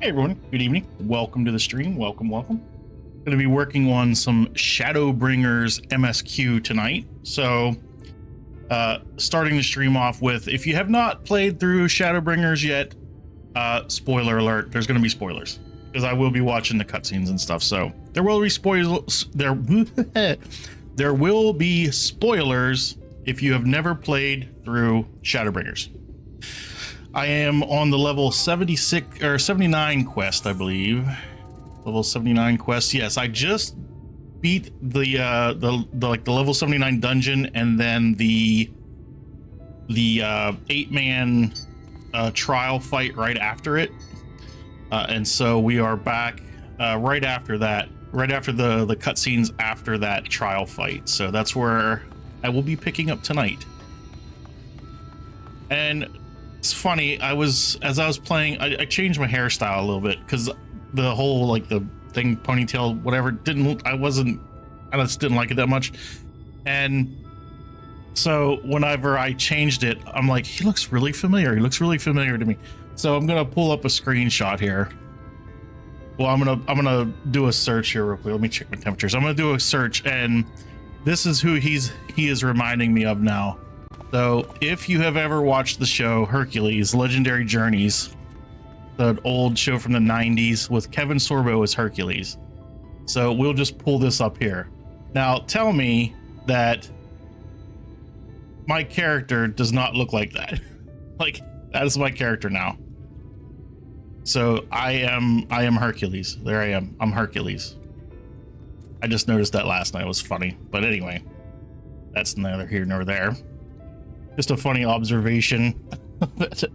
Hey everyone, good evening. Welcome to the stream. Welcome. Going to be working on some Shadowbringers MSQ tonight. So, starting the stream off with, if you have not played through Shadowbringers yet, spoiler alert, there's going to be spoilers because I will be watching the cutscenes and stuff. So there will be spoilers. There will be spoilers if you have never played through Shadowbringers. I am on the level 76 or 79 quest, I believe. Level 79 quest. Yes, I just beat the level 79 dungeon and then the 8-man trial fight right after it. And so we are back right after that, right after the cutscenes after that trial fight. So that's where I will be picking up tonight. And it's funny, as I was playing, I changed my hairstyle a little bit because the whole the thing ponytail whatever I just didn't like it that much. And so whenever I changed it, I'm like, he looks really familiar to me. So I'm gonna pull up a screenshot here. Well, I'm gonna do a search here real quick. Let me check my temperatures. I'm gonna do a search, and this is who he is reminding me of now. So if you have ever watched the show Hercules, Legendary Journeys, the old show from the 90s with Kevin Sorbo as Hercules. So we'll just pull this up here. Now tell me that my character does not look like that. Like, that is my character now. So I am Hercules. There I am. I'm Hercules. I just noticed that last night. It was funny. But anyway, that's neither here nor there. Just a funny observation.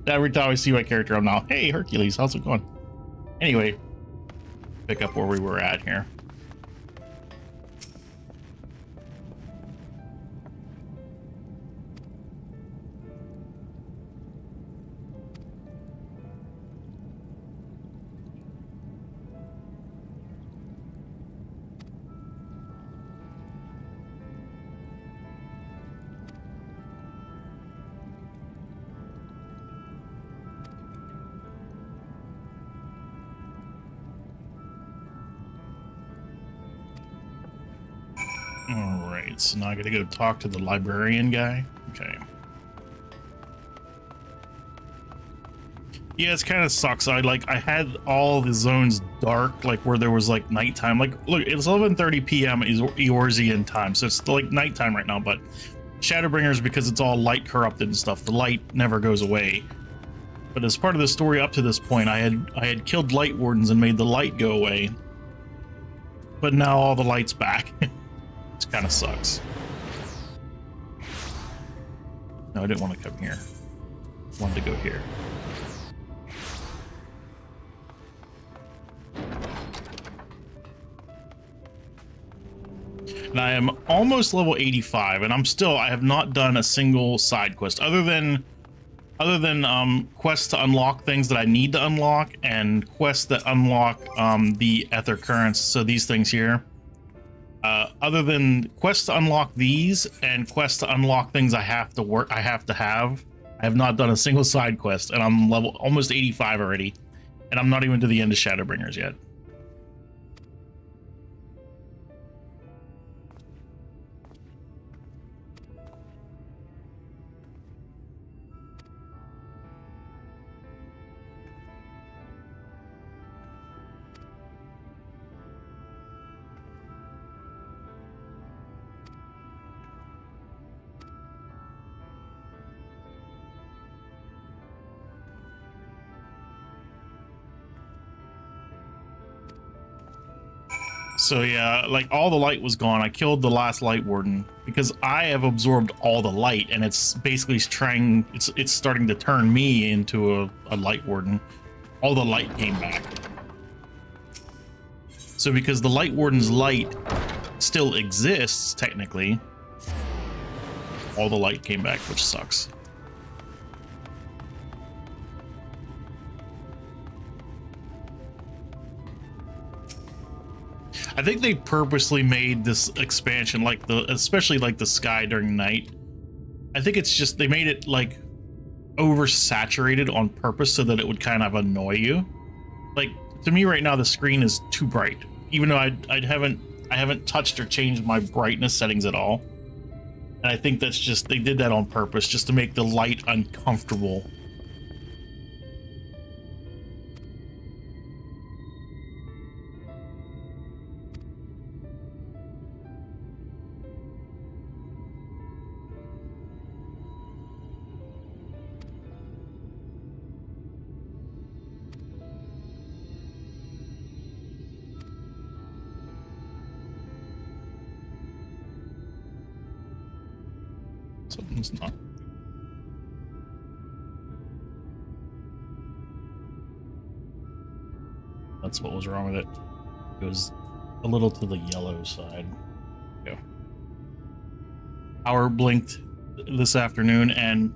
Every time I see my character, I'm now, hey, Hercules, how's it going? Anyway, pick up where we were at here. Alright, so now I gotta go talk to the librarian guy. Okay. Yeah, it's kind of sucks. I had all the zones dark, like where there was like nighttime. Like, look, it's 11:30 p.m. Eorzean time, so it's like nighttime right now. But Shadowbringers, because it's all light corrupted and stuff, the light never goes away. But as part of the story up to this point, I had killed light wardens and made the light go away. But now all the light's back. It kind of sucks. No, I didn't want to come here. I wanted to go here. And I am almost level 85, and I have not done a single side quest other than quests to unlock things that I need to unlock, and quests that unlock the ether currents. So these things here. Other than quests to unlock these and quests to unlock things I have to have, I have not done a single side quest, and I'm level almost 85 already, and I'm not even to the end of Shadowbringers yet. So yeah, like all the light was gone. I killed the last light warden because I have absorbed all the light, and it's basically it's starting to turn me into a light warden. All the light came back. So because the light warden's light still exists technically, all the light came back, which sucks. I think they purposely made this expansion especially the sky during night. I think it's just they made it like oversaturated on purpose so that it would kind of annoy you. like, to me right now the screen is too bright, even though I haven't touched or changed my brightness settings at all. And I think that's just, they did that on purpose just to make the light uncomfortable. Something's not. That's what was wrong with it. It was a little to the yellow side. Go. Power blinked this afternoon, and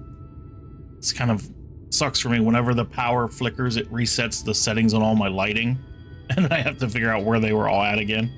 it's kind of sucks for me. Whenever the power flickers, it resets the settings on all my lighting, and I have to figure out where they were all at again.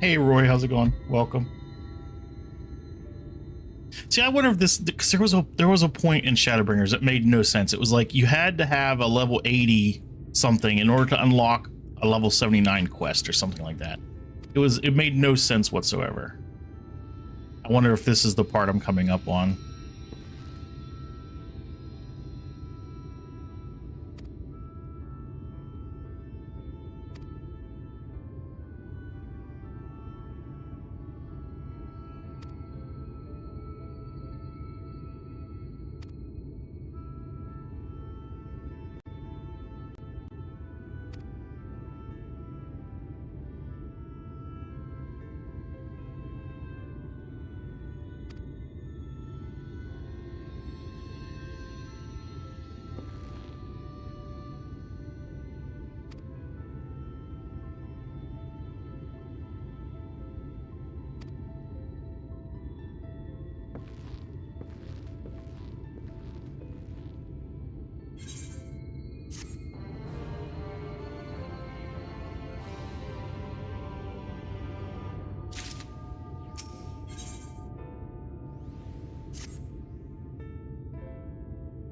Hey Roy, how's it going? Welcome. See, I wonder if this, because there was a point in Shadowbringers that made no sense. It was like you had to have a level 80 something in order to unlock a level 79 quest or something like that. It made no sense whatsoever. I wonder if this is the part I'm coming up on.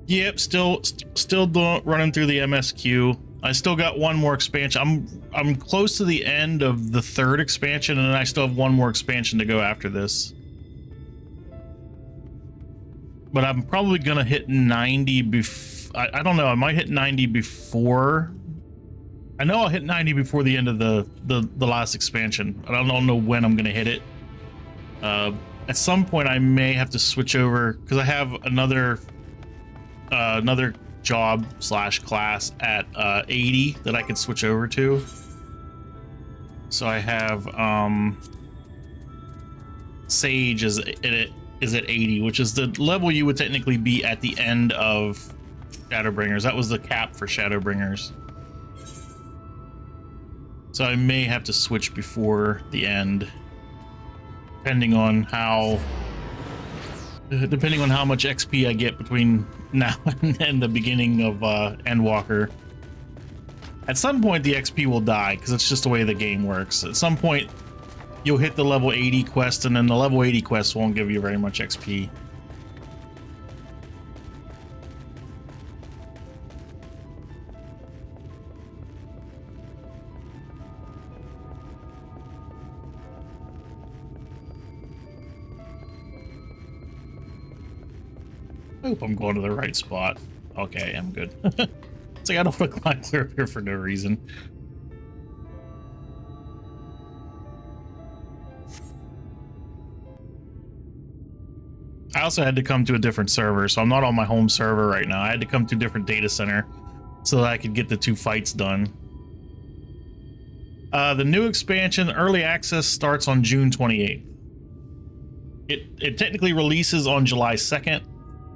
Yep, still running through the MSQ. I still got one more expansion. I'm close to the end of the third expansion, and I still have one more expansion to go after this. But I'm probably gonna hit 90 I don't know, I might hit 90 before. I know I'll hit 90 before the end of the last expansion. I don't know when I'm gonna hit it. At some point I may have to switch over, because I have another job slash class at 80 that I could switch over to. So I have Sage is at 80, which is the level you would technically be at the end of Shadowbringers. That was the cap for Shadowbringers. So I may have to switch before the end, depending on how much XP I get between now and the beginning of Endwalker. At some point the XP will die, because it's just the way the game works. At some point you'll hit the level 80 quest, and then the level 80 quest won't give you very much XP. I hope I'm going to the right spot. Okay, I'm good. It's like I don't want to climb clear up here for no reason. I also had to come to a different server, so I'm not on my home server right now. I had to come to a different data center so that I could get the 2 fights done. The new expansion, Early Access, starts on June 28th. It technically releases on July 2nd,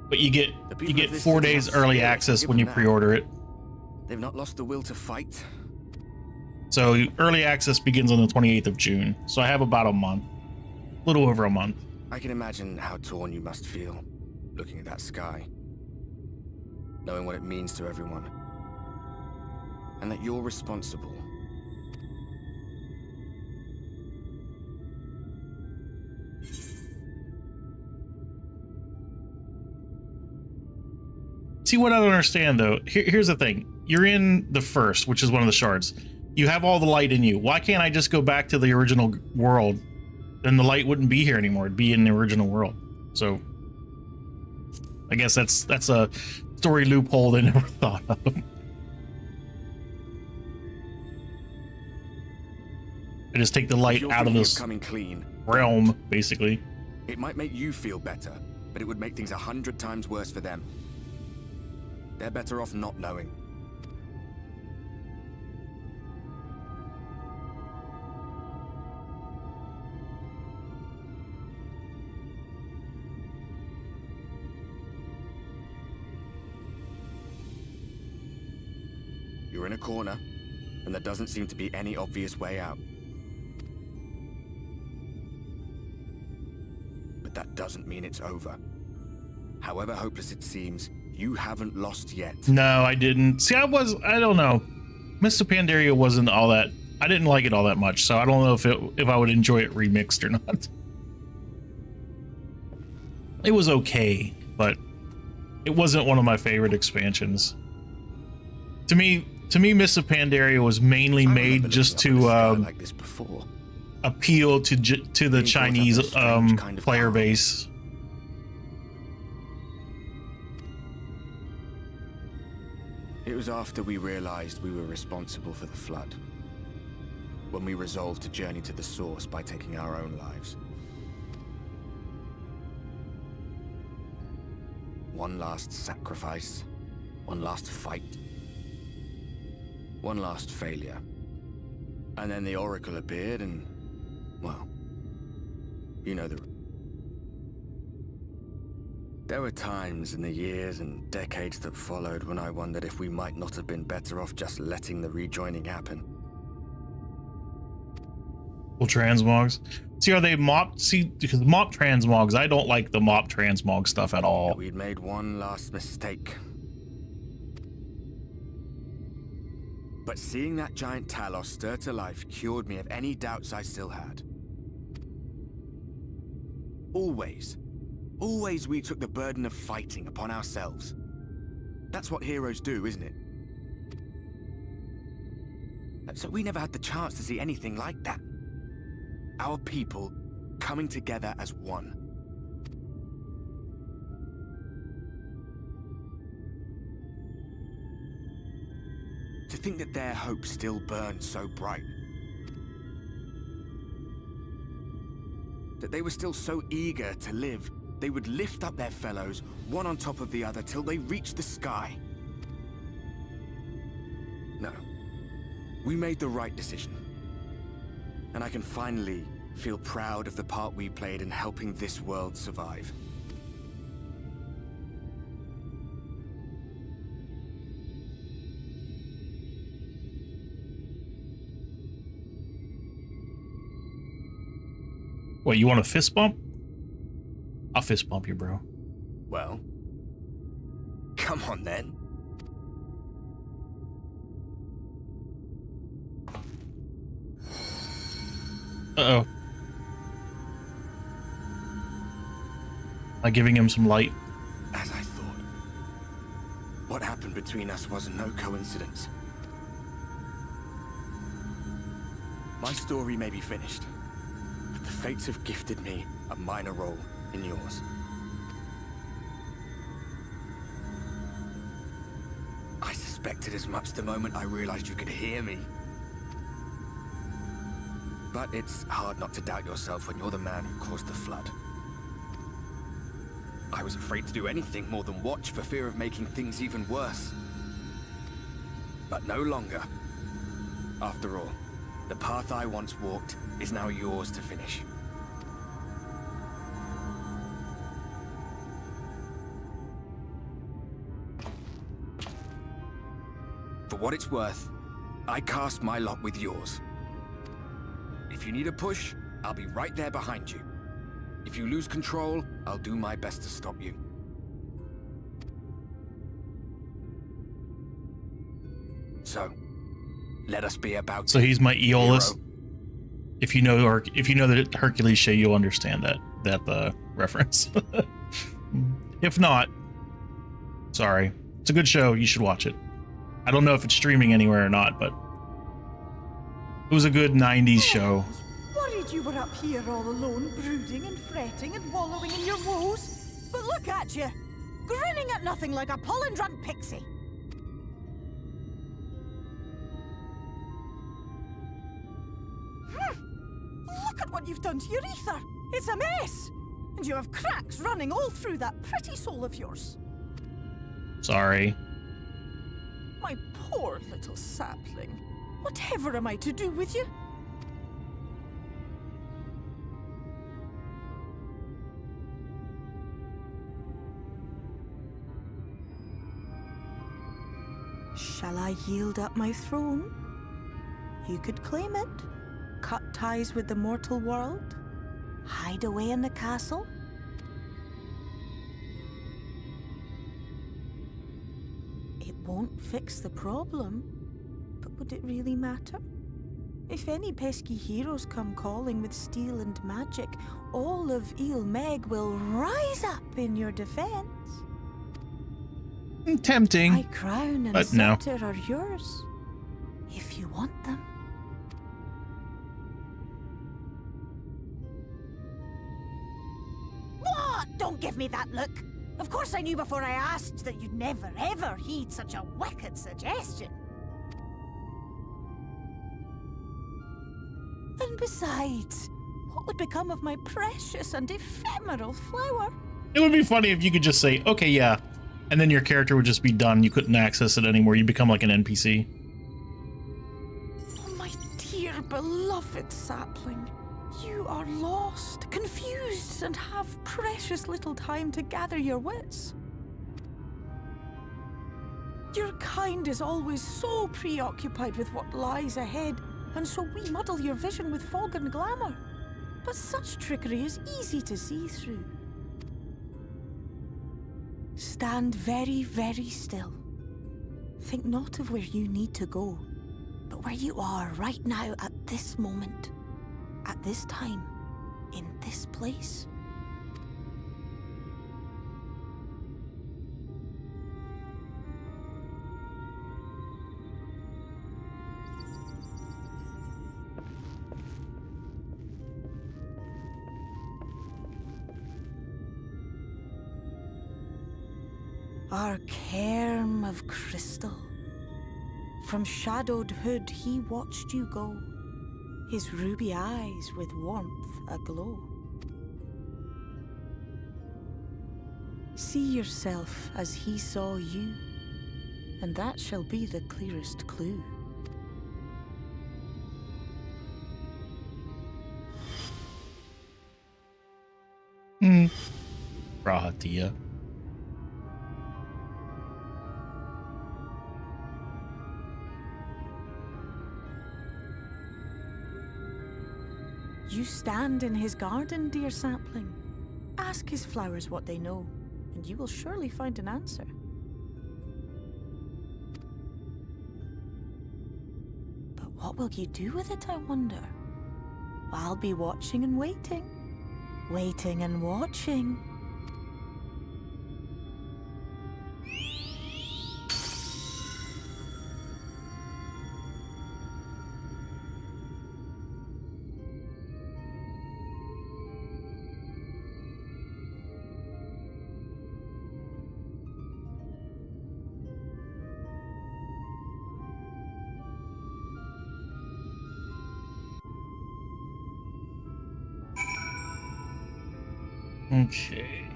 but you get 4 days early access when you pre-order it. They've not lost the will to fight. So early access begins on the 28th of June. So I have about a month, a little over a month. I can imagine how torn you must feel, looking at that sky, knowing what it means to everyone, and that you're responsible. See, what I don't understand though, here's the thing. You're in the first, which is one of the shards. You have all the light in you. Why can't I just go back to the original world? Then the light wouldn't be here anymore. It'd be in the original world. So I guess that's a story loophole they never thought of. I just take the light out of this coming clean realm, basically. It might make you feel better, but it would make things 100 times worse for them. They're better off not knowing. You're in a corner, and there doesn't seem to be any obvious way out. But that doesn't mean it's over. However hopeless it seems, you haven't lost yet. No, I didn't. See, I don't know. Mr. Pandaria wasn't all that. I didn't like it all that much, so I don't know if I would enjoy it remixed or not. It was okay, but it wasn't one of my favorite expansions. To me, Mr. Pandaria was mainly made just to like this before. Appeal to the Chinese player base. It was after we realized we were responsible for the flood, when we resolved to journey to the source by taking our own lives. One last sacrifice, one last fight, one last failure. And then the Oracle appeared and, well, you know the... There were times in the years and decades that followed when I wondered if we might not have been better off just letting the rejoining happen. Well, transmogs. See, are they mop? See, because mop transmogs, I don't like the mop transmog stuff at all. We'd made one last mistake. But seeing that giant Talos stir to life cured me of any doubts I still had. Always we took the burden of fighting upon ourselves. That's what heroes do, isn't it? So we never had the chance to see anything like that. Our people coming together as one. To think that their hope still burned so bright. That they were still so eager to live, they would lift up their fellows, one on top of the other, till they reached the sky. No. We made the right decision. And I can finally feel proud of the part we played in helping this world survive. What, you want a fist bump? I'll fist bump you, bro. Well, come on then. Uh-oh. Am I giving him some light? As I thought. What happened between us was no coincidence. My story may be finished, but the fates have gifted me a minor role in yours. I suspected as much the moment I realized you could hear me. But it's hard not to doubt yourself when you're the man who caused the flood. I was afraid to do anything more than watch for fear of making things even worse. But no longer. After all, the path I once walked is now yours to finish. For what it's worth, I cast my lot with yours. If you need a push, I'll be right there behind you. If you lose control, I'll do my best to stop you. So, let us be about. So he's my Aeolus. Hero. If you know, or if you know the Hercules show, you'll understand that reference. If not, sorry. It's a good show. You should watch it. I don't know if it's streaming anywhere or not, but it was a good 90s show. Worried you were up here all alone, brooding and fretting and wallowing in your woes. But look at you, grinning at nothing like a pollen-drunk pixie. Look at what you've done to your ether. It's a mess. And you have cracks running all through that pretty soul of yours. Sorry. My poor little sapling. Whatever am I to do with you? Shall I yield up my throne? You could claim it, cut ties with the mortal world, hide away in the castle. It won't fix the problem, but would it really matter? If any pesky heroes come calling with steel and magic, all of Il Meg will rise up in your defense. Tempting. My crown and but no. scepter are yours, if you want them. What? Don't give me that look. Of course I knew before I asked that you'd never ever heed such a wicked suggestion. And besides, what would become of my precious and ephemeral flower? It would be funny if you could just say, okay, yeah, and then your character would just be done. You couldn't access it anymore. You become like an NPC. Oh, my dear beloved sapling. You are lost, confused, and have precious little time to gather your wits. Your kind is always so preoccupied with what lies ahead, and so we muddle your vision with fog and glamour. But such trickery is easy to see through. Stand very, very still. Think not of where you need to go, but where you are right now at this moment, at this time, in this place. Our cairn of crystal. From shadowed hood he watched you go, his ruby eyes with warmth aglow. See yourself as he saw you, and that shall be the clearest clue. Rahatia. You stand in his garden, dear sapling. Ask his flowers what they know, and you will surely find an answer. But what will you do with it, I wonder? I'll be watching and waiting. Waiting and watching. Okay.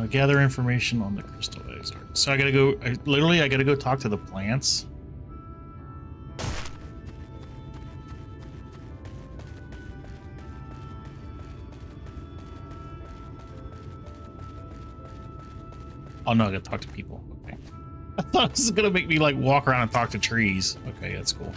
Gather information on the crystal eggs. So I gotta go. I gotta go talk to the plants. Oh no, I gotta talk to people. Okay. I thought this was gonna make me like walk around and talk to trees. Okay, that's cool.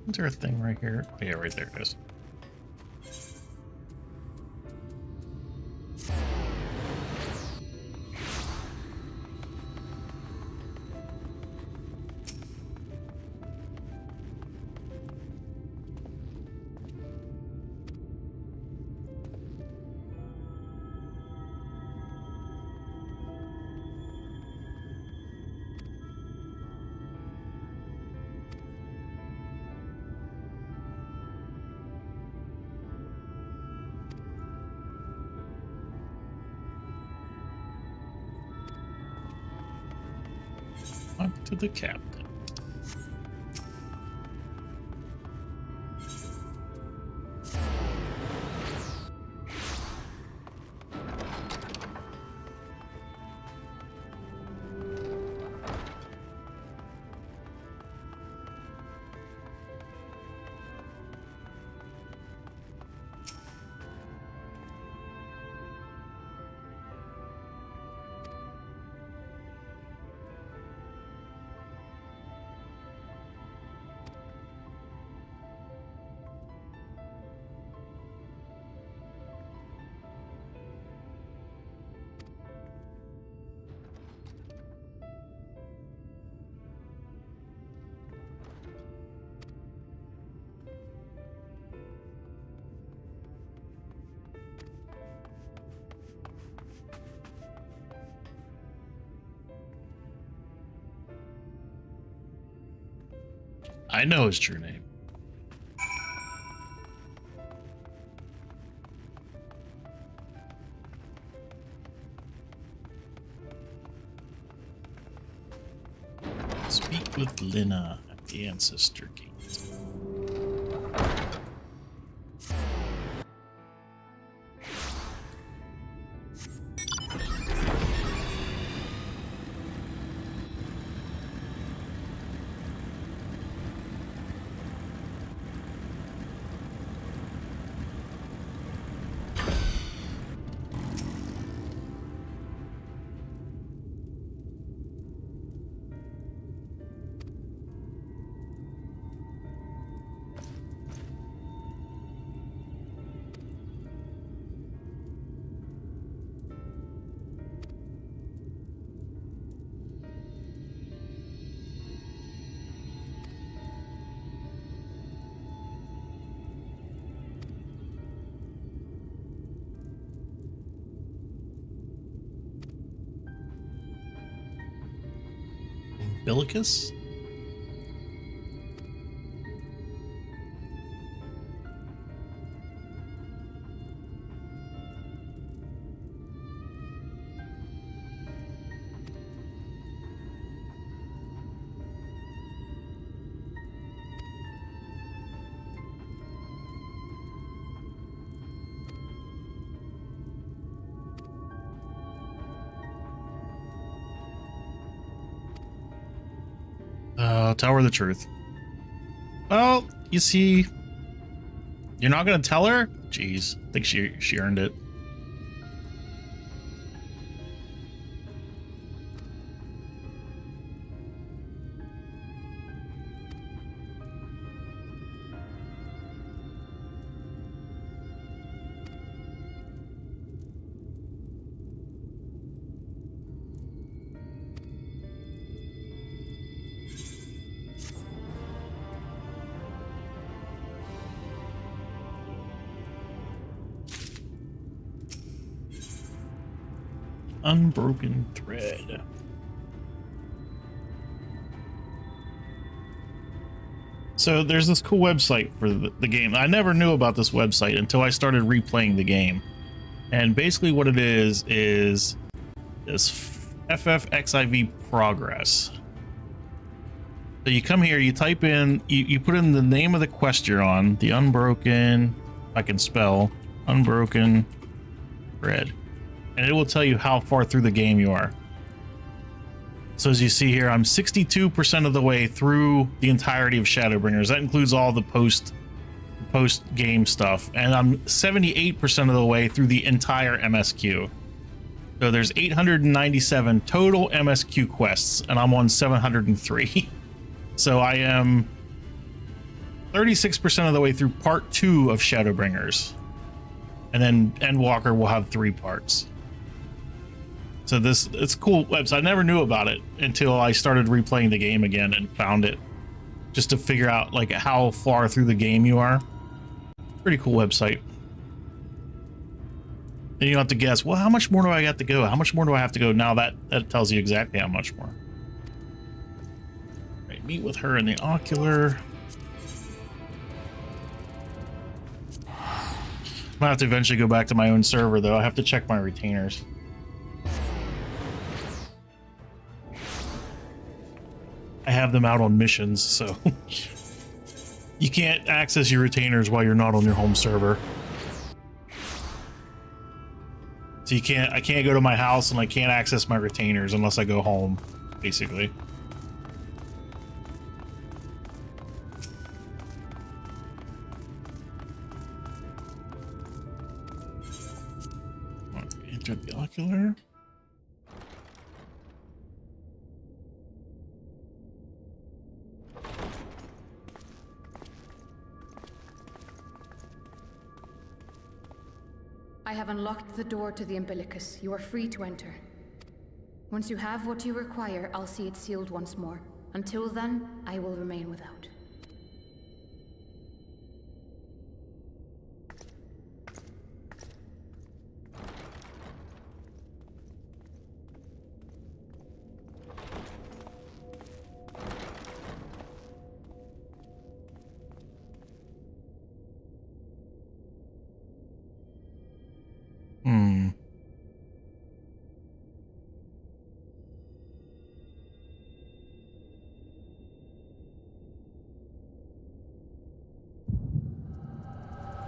Is there a thing right here? Oh, yeah, right there it is. Talk to the captain. I know his true name. Speak with Lina at the Ancestor Gate. Umbilicus? Tower of the Truth. Well, you see, you're not gonna tell her? Jeez, I think she earned it. Unbroken thread. So there's this cool website for the game. I never knew about this website until I started replaying the game. And basically what it is this FFXIV progress. So you come here, you type in, you put in the name of the quest you're on, the unbroken, I can spell, unbroken thread. And it will tell you how far through the game you are. So as you see here, I'm 62% of the way through the entirety of Shadowbringers. That includes all the post game stuff. And I'm 78% of the way through the entire MSQ. So there's 897 total MSQ quests, and I'm on 703. So I am 36% of the way through part 2 of Shadowbringers. And then Endwalker will have 3 parts. So it's a cool website. I never knew about it until I started replaying the game again and found it, just to figure out like how far through the game you are. Pretty cool website. And you don't have to guess, well, how much more do I got to go? How much more do I have to go? Now that tells you exactly how much more. Right, meet with her in the ocular. I'm gonna have to eventually go back to my own server though. I have to check my retainers. I have them out on missions, so you can't access your retainers while you're not on your home server. So I can't go to my house and I can't access my retainers unless I go home, basically. Enter the ocular. I have unlocked the door to the umbilicus. You are free to enter. Once you have what you require, I'll see it sealed once more. Until then, I will remain without.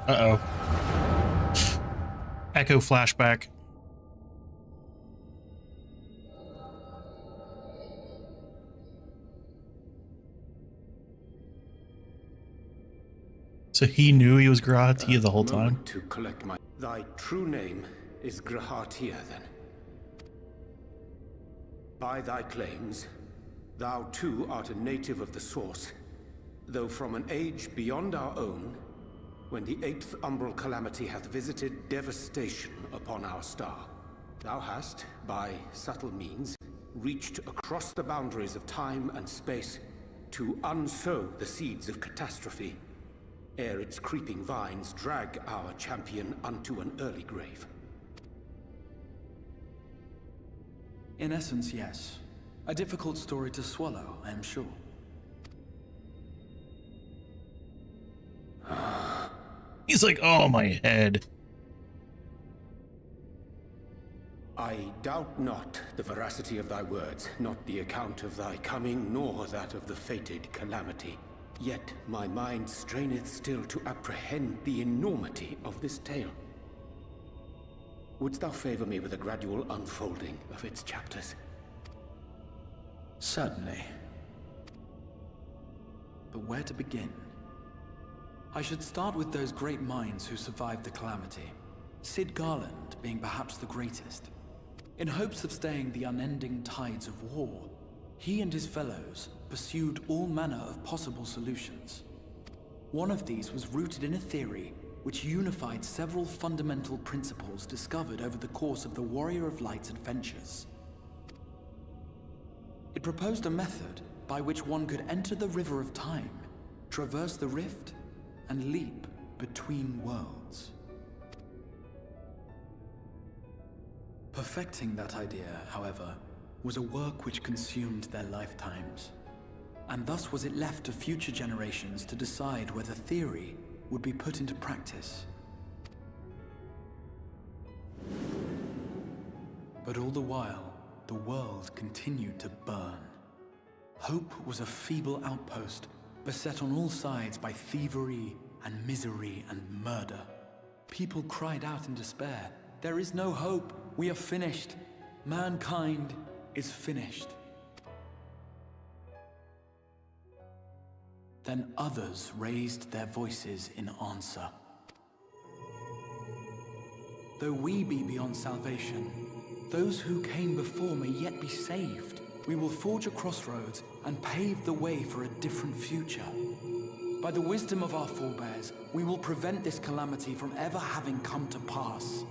Uh-oh. Echo flashback. So he knew he was Grahatia the whole time? To collect my... Thy true name is Grahatia, then. By thy claims, thou too art a native of the Source, though from an age beyond our own, when the 8th umbral calamity hath visited devastation upon our star. Thou hast, by subtle means, reached across the boundaries of time and space to unsow the seeds of catastrophe, ere its creeping vines drag our champion unto an early grave. In essence, yes. A difficult story to swallow, I am sure. He's like, oh, my head. I doubt not the veracity of thy words, not the account of thy coming, nor that of the fated calamity. Yet my mind straineth still to apprehend the enormity of this tale. Wouldst thou favor me with a gradual unfolding of its chapters? Certainly. But where to begin? I should start with those great minds who survived the calamity. Sid Garland being perhaps the greatest. In hopes of staying the unending tides of war, he and his fellows pursued all manner of possible solutions. One of these was rooted in a theory which unified several fundamental principles discovered over the course of the Warrior of Light's adventures. It proposed a method by which one could enter the River of Time, traverse the rift, and leap between worlds. Perfecting that idea, however, was a work which consumed their lifetimes. And thus was it left to future generations to decide whether theory would be put into practice. But all the while, the world continued to burn. Hope was a feeble outpost, beset on all sides by thievery and misery and murder. People cried out in despair, "There is no hope! We are finished! Mankind is finished!" Then others raised their voices in answer. Though we be beyond salvation, those who came before may yet be saved. We will forge a crossroads and pave the way for a different future. By the wisdom of our forebears, we will prevent this calamity from ever having come to pass.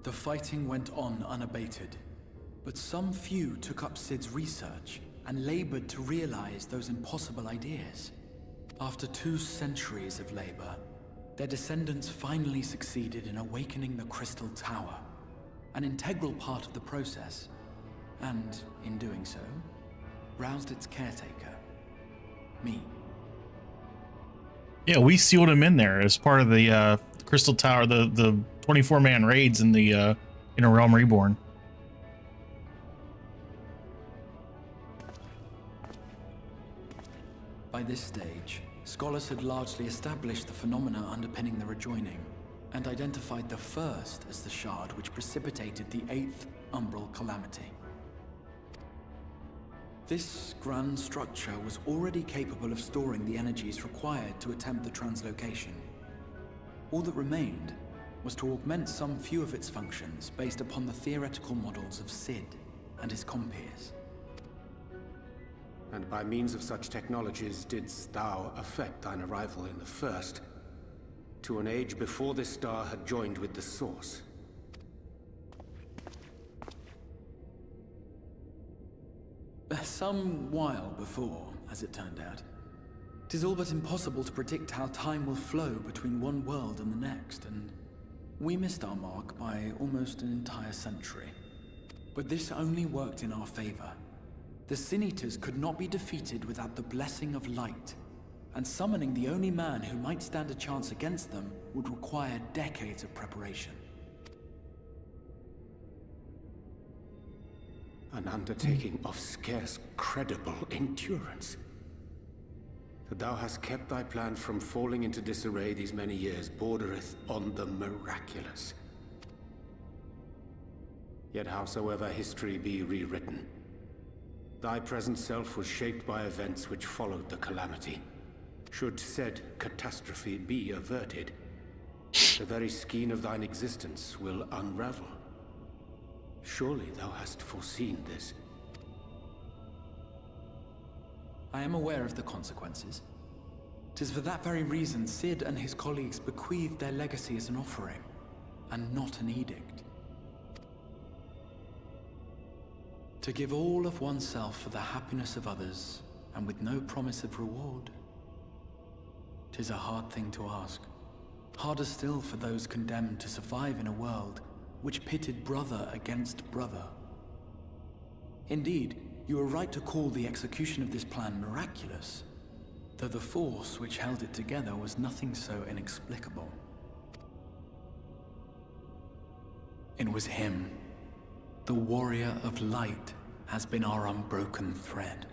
The fighting went on unabated, but some few took up Sid's research and labored to realize those impossible ideas. After 2 centuries of labor, their descendants finally succeeded in awakening the Crystal Tower, an integral part of the process, and, in doing so, roused its caretaker, me. Yeah, we sealed him in there as part of the Crystal Tower, the 24-man raids in the Inner Realm Reborn. By this stage, scholars had largely established the phenomena underpinning the rejoining, and identified the first as the shard which precipitated the 8th Umbral Calamity. This grand structure was already capable of storing the energies required to attempt the translocation. All that remained was to augment some few of its functions based upon the theoretical models of Sid and his compeers. And by means of such technologies didst thou effect thine arrival in the first, to an age before this star had joined with the Source. Some while before, as it turned out. 'Tis all but impossible to predict how time will flow between one world and the next, and we missed our mark by almost an entire century. But this only worked in our favor. The Sin Eaters could not be defeated without the blessing of light, and summoning the only man who might stand a chance against them would require decades of preparation. An undertaking of scarce credible endurance. That thou hast kept thy plan from falling into disarray these many years bordereth on the miraculous. Yet howsoever history be rewritten, thy present self was shaped by events which followed the calamity. Should said catastrophe be averted, the very skein of thine existence will unravel. Surely thou hast foreseen this. I am aware of the consequences. 'Tis for that very reason Sid and his colleagues bequeathed their legacy as an offering, and not an edict. To give all of oneself for the happiness of others, and with no promise of reward. 'Tis a hard thing to ask. Harder still for those condemned to survive in a world which pitted brother against brother. Indeed, you are right to call the execution of this plan miraculous, though the force which held it together was nothing so inexplicable. It was him. The warrior of light has been our unbroken thread.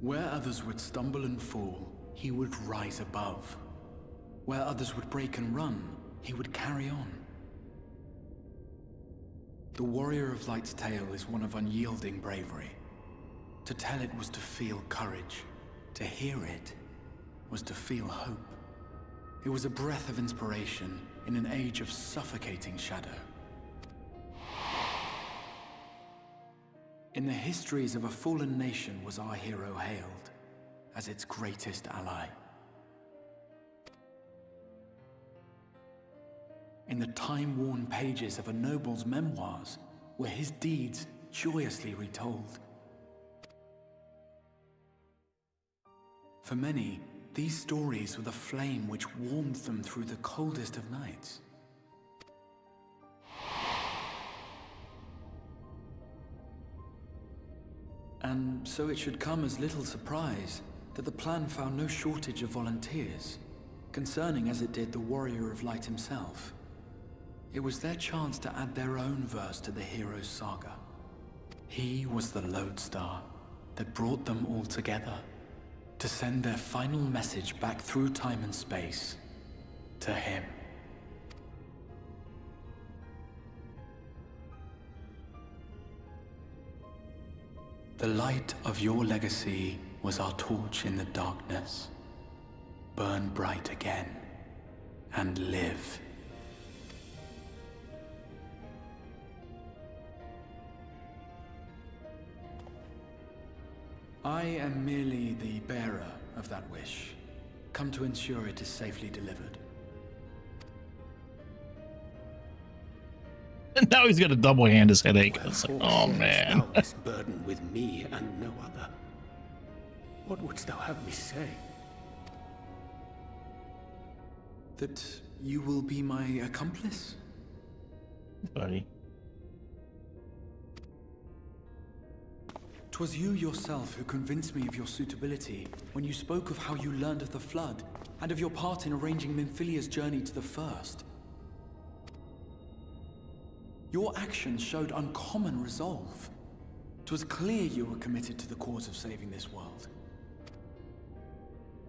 Where others would stumble and fall, he would rise above. Where others would break and run, he would carry on. The Warrior of Light's tale is one of unyielding bravery. To tell it was to feel courage. To hear it was to feel hope. It was a breath of inspiration in an age of suffocating shadow. In the histories of a fallen nation was our hero hailed as its greatest ally. in the time-worn pages of a noble's memoirs, were his deeds joyously retold. For many, these stories were the flame which warmed them through the coldest of nights. And so it should come as little surprise that the plan found no shortage of volunteers, concerning as it did the Warrior of Light himself. It was their chance to add their own verse to the hero's saga. He was the lodestar that brought them all together, to send their final message back through time and space to him. The light of your legacy was our torch in the darkness. Burn bright again and live. I am merely the bearer of that wish, come to ensure it is safely delivered. And now he's got a double hand his headache. It's like, oh Wherefore man. sharest thou this burden with me and no other? What wouldst thou have me say? That you will be my accomplice? Buddy. 'Twas you yourself who convinced me of your suitability when you spoke of how you learned of the Flood, and of your part in arranging Minfilia's journey to the First. Your actions showed uncommon resolve. 'Twas clear you were committed to the cause of saving this world.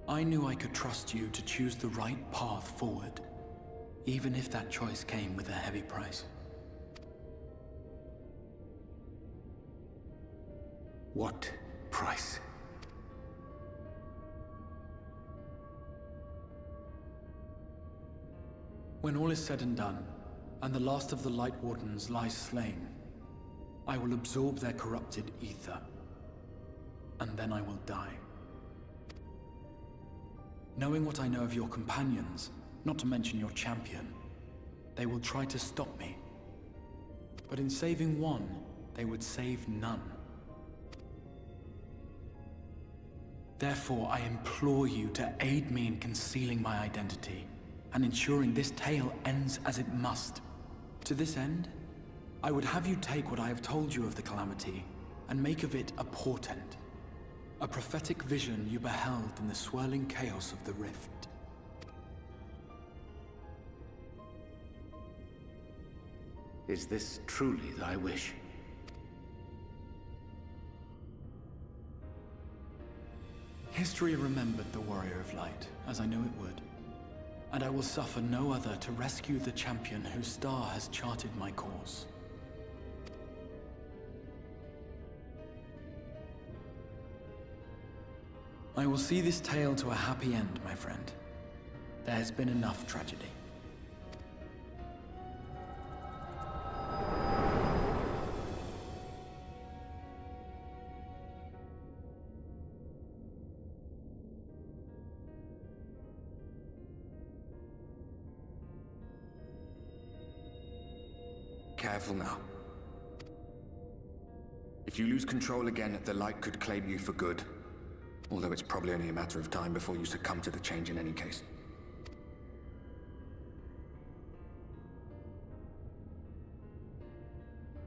I knew I could trust you to choose the right path forward, even if that choice came with a heavy price. What price? When all is said and done, and the last of the Light Wardens lies slain, I will absorb their corrupted ether, and then I will die. Knowing what I know of your companions, not to mention your champion, they will try to stop me. But in saving one, they would save none. Therefore, I implore you to aid me in concealing my identity, and ensuring this tale ends as it must. To this end, I would have you take what I have told you of the Calamity, and make of it a portent. A prophetic vision you beheld in the swirling chaos of the Rift. Is this truly thy wish? History remembered the Warrior of Light, as I knew it would. And I will suffer no other to rescue the champion whose star has charted my course. I will see this tale to a happy end, my friend. There has been enough tragedy. Careful now. If you lose control again, the Light could claim you for good. Although it's probably only a matter of time before you succumb to the change in any case.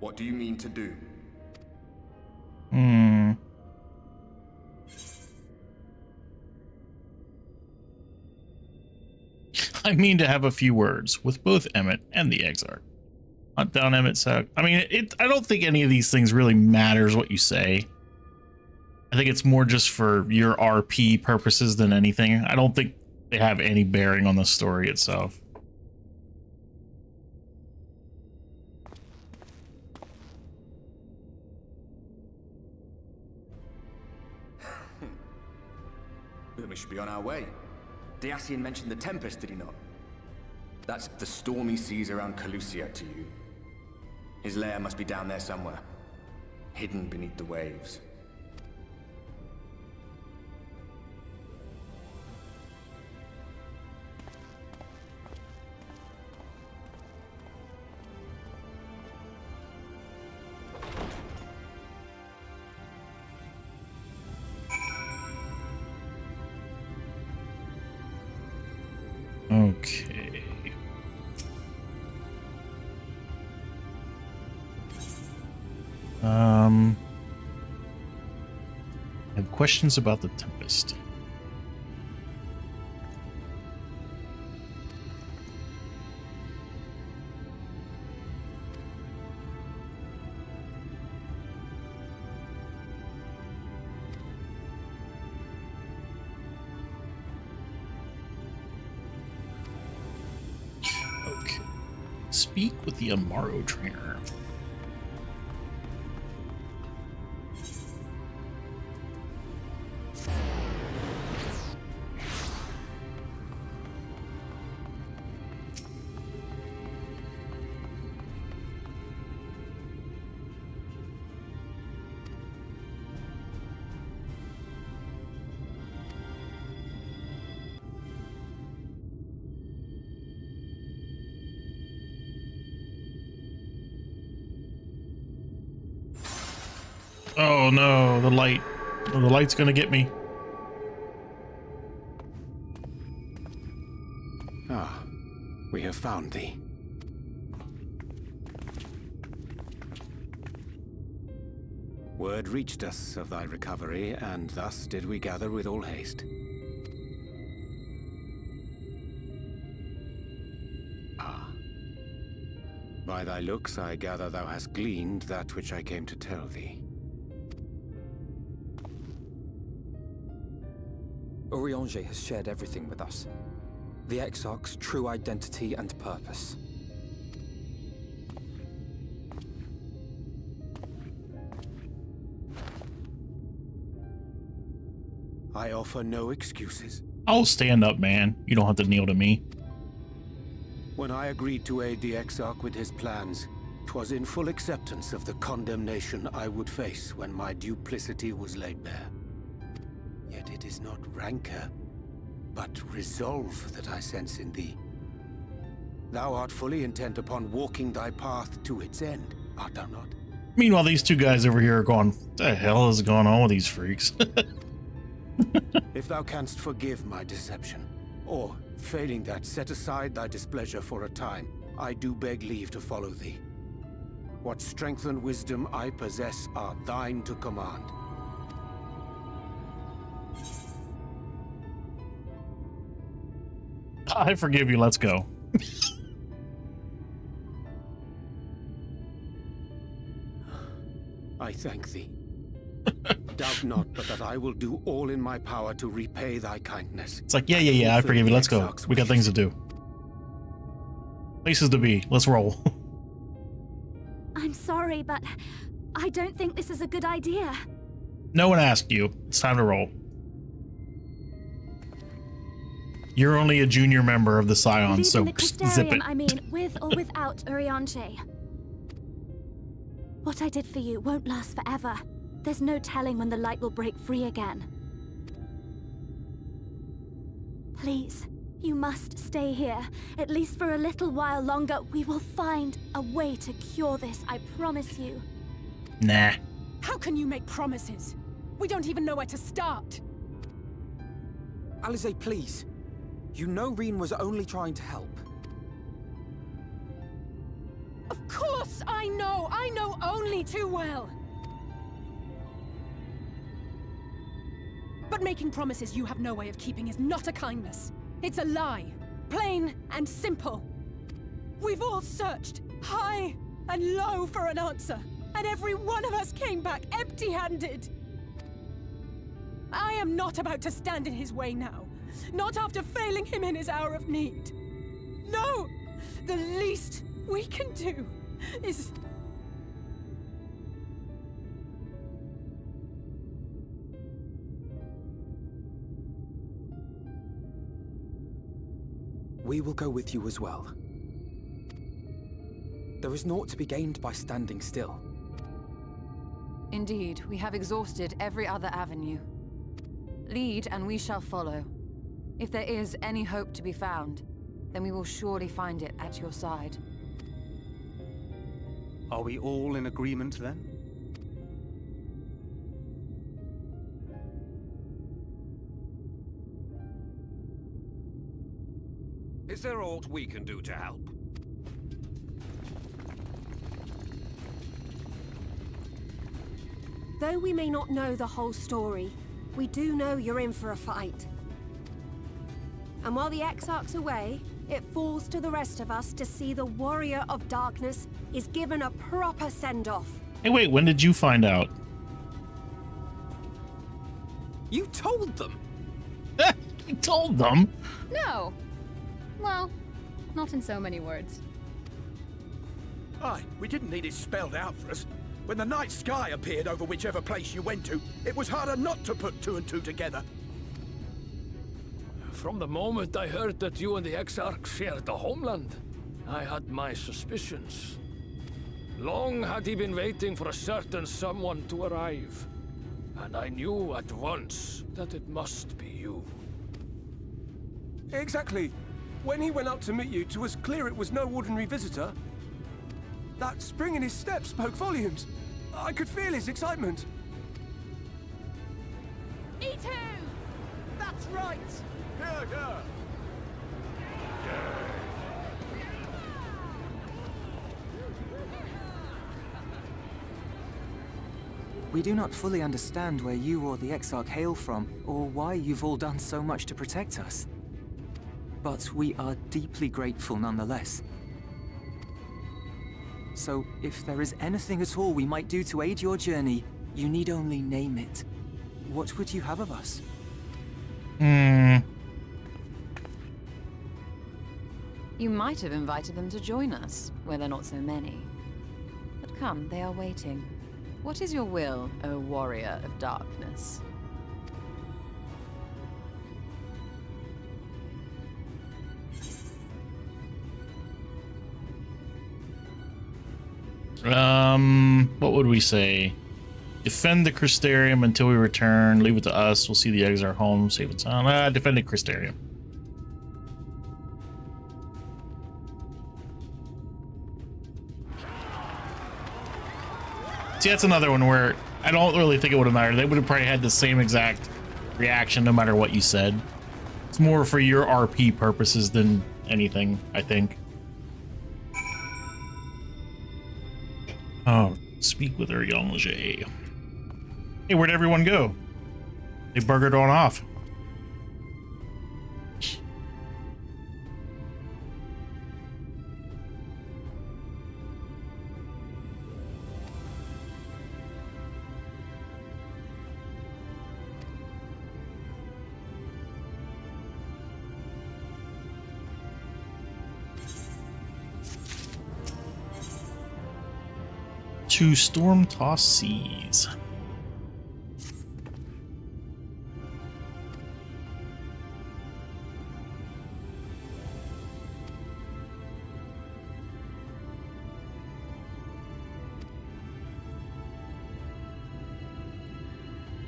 What do you mean to do? I mean to have a few words with both Emmett and the Exarch. Hunt down Emmett Sack. I mean, I don't think any of these things really matters what you say. I think it's more just for your RP purposes than anything. I don't think they have any bearing on the story itself. Then we should be on our way. Diassian mentioned the Tempest, did he not? That's the stormy seas around Calusia to you. His lair must be down there somewhere, hidden beneath the waves. Okay. I have questions about the Tempest. Okay. Speak with the Amaro trainer. Oh no, the light. Oh, the light's gonna get me. Ah, we have found thee. Word reached us of thy recovery, and thus did we gather with all haste. Ah. By thy looks, I gather thou hast gleaned that which I came to tell thee. Urianger has shared everything with us. The Exarch's true identity and purpose. I offer no excuses. I'll stand up, man. You don't have to kneel to me. When I agreed to aid the Exarch with his plans, 'twas in full acceptance of the condemnation I would face when my duplicity was laid bare. Yet it is not rancor, but resolve that I sense in thee. Thou art fully intent upon walking thy path to its end, art thou not? Meanwhile, these two guys over here are going, what the hell is going on with these freaks? If thou canst forgive my deception, or, failing that, set aside thy displeasure for a time, I do beg leave to follow thee. What strength and wisdom I possess are thine to command. I forgive you, let's go. I thank thee. Doubt not but that I will do all in my power to repay thy kindness. It's like, yeah, I forgive you, let's go. We got things to do. Places to be, let's roll. I'm sorry, but I don't think this is a good idea. No one asked you. It's time to roll. You're only a junior member of the Scions, so Leaving the zip Crystarium, it. I mean, with or without Urianger. What I did for you won't last forever. There's no telling when the light will break free again. Please, you must stay here. At least for a little while longer. We will find a way to cure this, I promise you. Nah. How can you make promises? We don't even know where to start. Alize, please. You know Reen was only trying to help. Of course I know! I know only too well! But making promises you have no way of keeping is not a kindness. It's a lie. Plain and simple. We've all searched high and low for an answer, and every one of us came back empty-handed. I am not about to stand in his way now. Not after failing him in his hour of need. No! The least we can do is... We will go with you as well. There is naught to be gained by standing still. Indeed, we have exhausted every other avenue. Lead, and we shall follow. If there is any hope to be found, then we will surely find it at your side. Are we all in agreement then? It's there aught we can do to help? Though we may not know the whole story, we do know you're in for a fight. And while the Exarch's away, it falls to the rest of us to see the Warrior of Darkness is given a proper send-off. Hey, wait, when did you find out? You told them? You told them? No. Well, not in so many words. Aye, we didn't need it spelled out for us. When the night sky appeared over whichever place you went to, it was harder not to put two and two together. From the moment I heard that you and the Exarch shared the homeland, I had my suspicions. Long had he been waiting for a certain someone to arrive, and I knew at once that it must be you. Exactly. When he went out to meet you, it was clear it was no ordinary visitor. That spring in his step spoke volumes. I could feel his excitement. E2! That's right! Yeah. We do not fully understand where you or the Exarch hail from, or why you've all done so much to protect us. But we are deeply grateful nonetheless. So, if there is anything at all we might do to aid your journey, you need only name it. What would you have of us? You might have invited them to join us, where they're not so many. But come, they are waiting. What is your will, O Warrior of Darkness? What would we say? Defend the Crystarium until we return. Leave it to us. We'll see the Exarch home. Save its time. Defend the Crystarium. See, that's another one where I don't really think it would have mattered. They would have probably had the same exact reaction no matter what you said. It's more for your RP purposes than anything, I think. Oh, speak with her, Yonge. Hey, where'd everyone go? They burgered on off. To storm-tossed seas.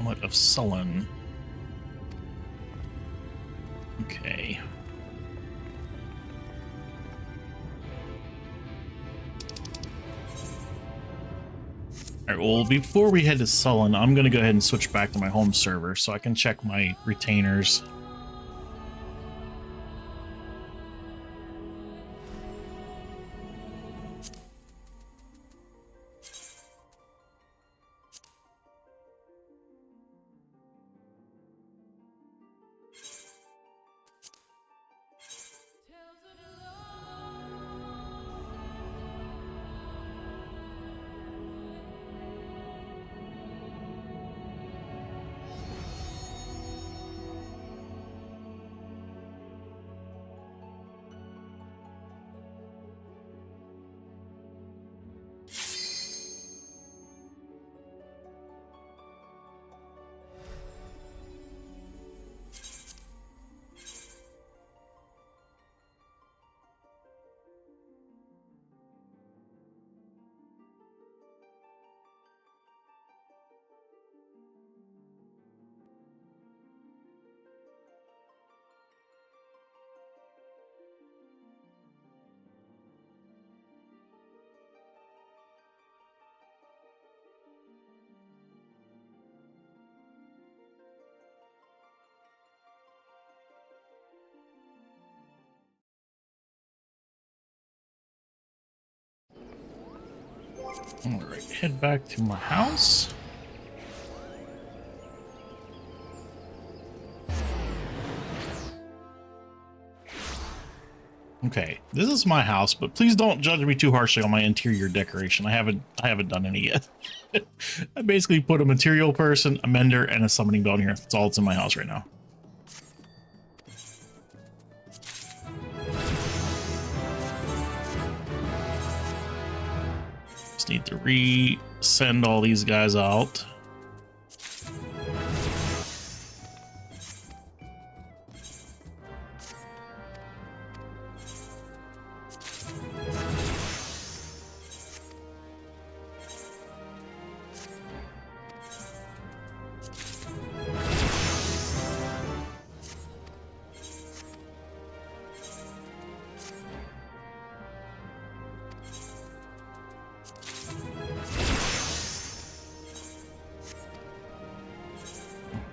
What of sullen? Okay. Alright, well, before we head to Sullen, I'm gonna go ahead and switch back to my home server so I can check my retainers. All right, head back to my house. Okay, this is my house, but please don't judge me too harshly on my interior decoration. I haven't done any yet. I basically put a material person, a mender, and a summoning bell in here. That's all that's in my house right now. Just need to resend all these guys out.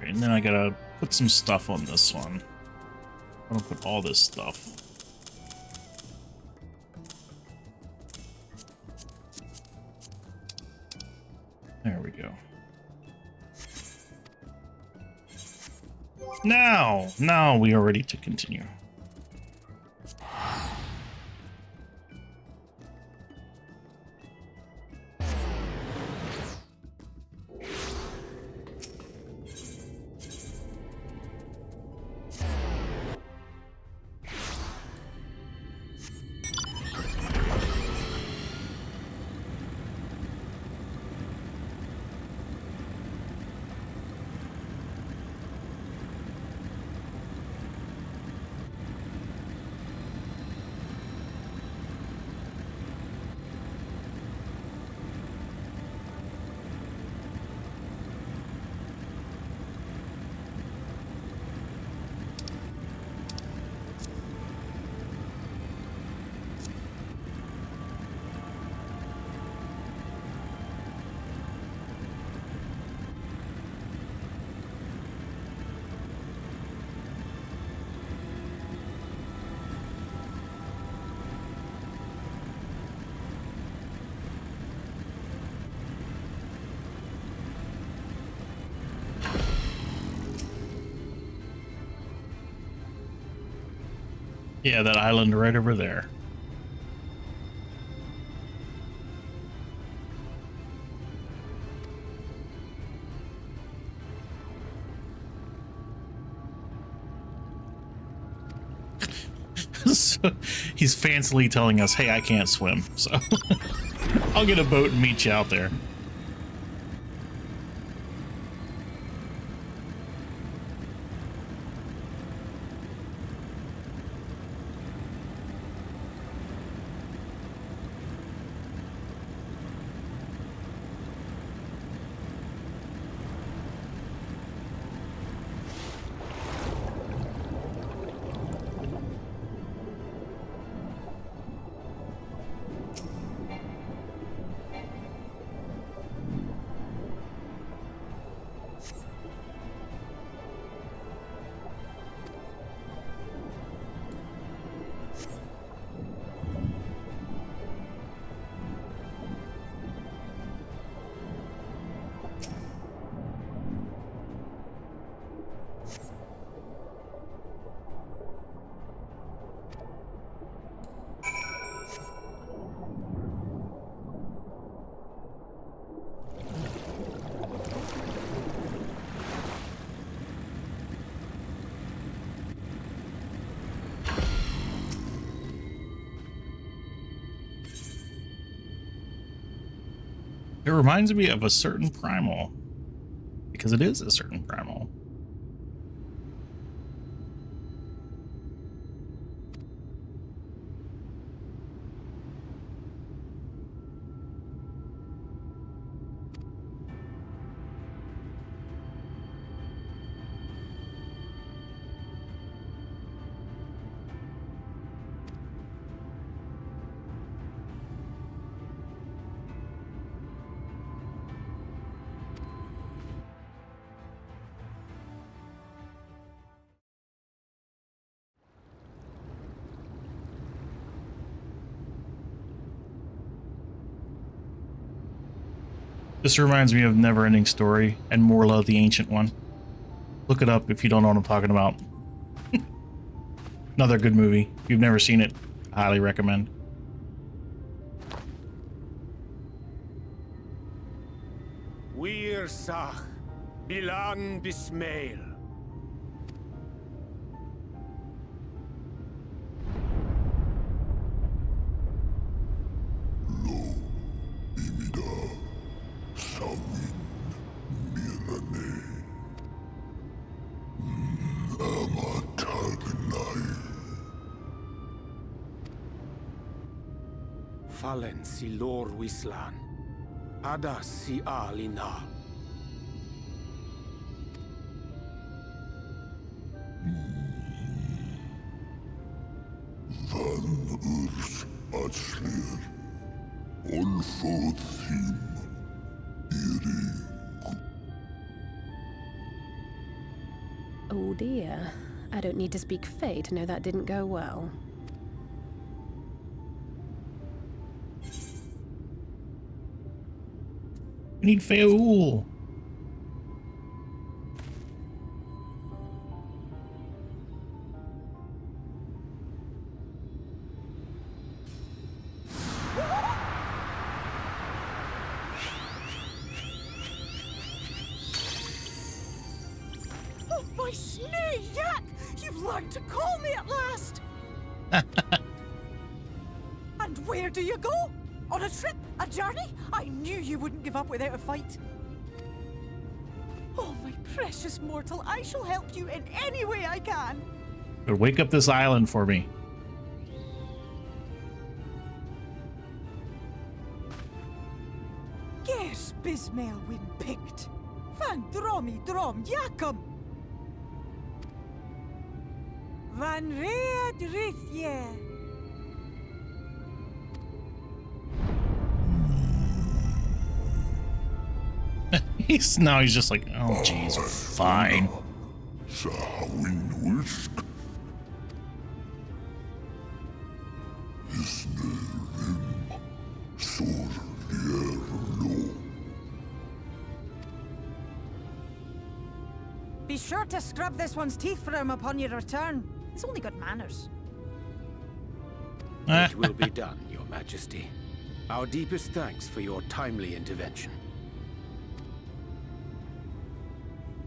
And then I gotta put some stuff on this one. I'm gonna put all this stuff. There we go. Now we are ready to continue. Yeah, that island right over there. So he's fancily telling us, hey, I can't swim, so I'll get a boat and meet you out there. It reminds me of a certain primal, because it is a certain primal. This reminds me of Neverending Story and Morla the Ancient One. Look it up if you don't know what I'm talking about. Another good movie. If you've never seen it, I highly recommend. Wir Sach, Bilan Bismail. Fallen si lor wislan, ada si alina. Van urs atslir, olfothim, iri. Oh dear. I don't need to speak Fae to know that didn't go well. We need Faeul. Oh, my snee yak! You've learned to call me at last! And where do you go? On a trip? A journey? I knew you wouldn't give up without a fight. Oh, my precious mortal, I shall help you in any way I can. But wake up this island for me. Yes, Bismail win picked. Van dromi drom yakum. Van red rithye. He's just like, oh jeez, fine. Sahawin whisk. Isnerim. Sor Vierlo. Be sure to scrub this one's teeth for him upon your return. He's only got manners. It will be done, Your Majesty. Our deepest thanks for your timely intervention.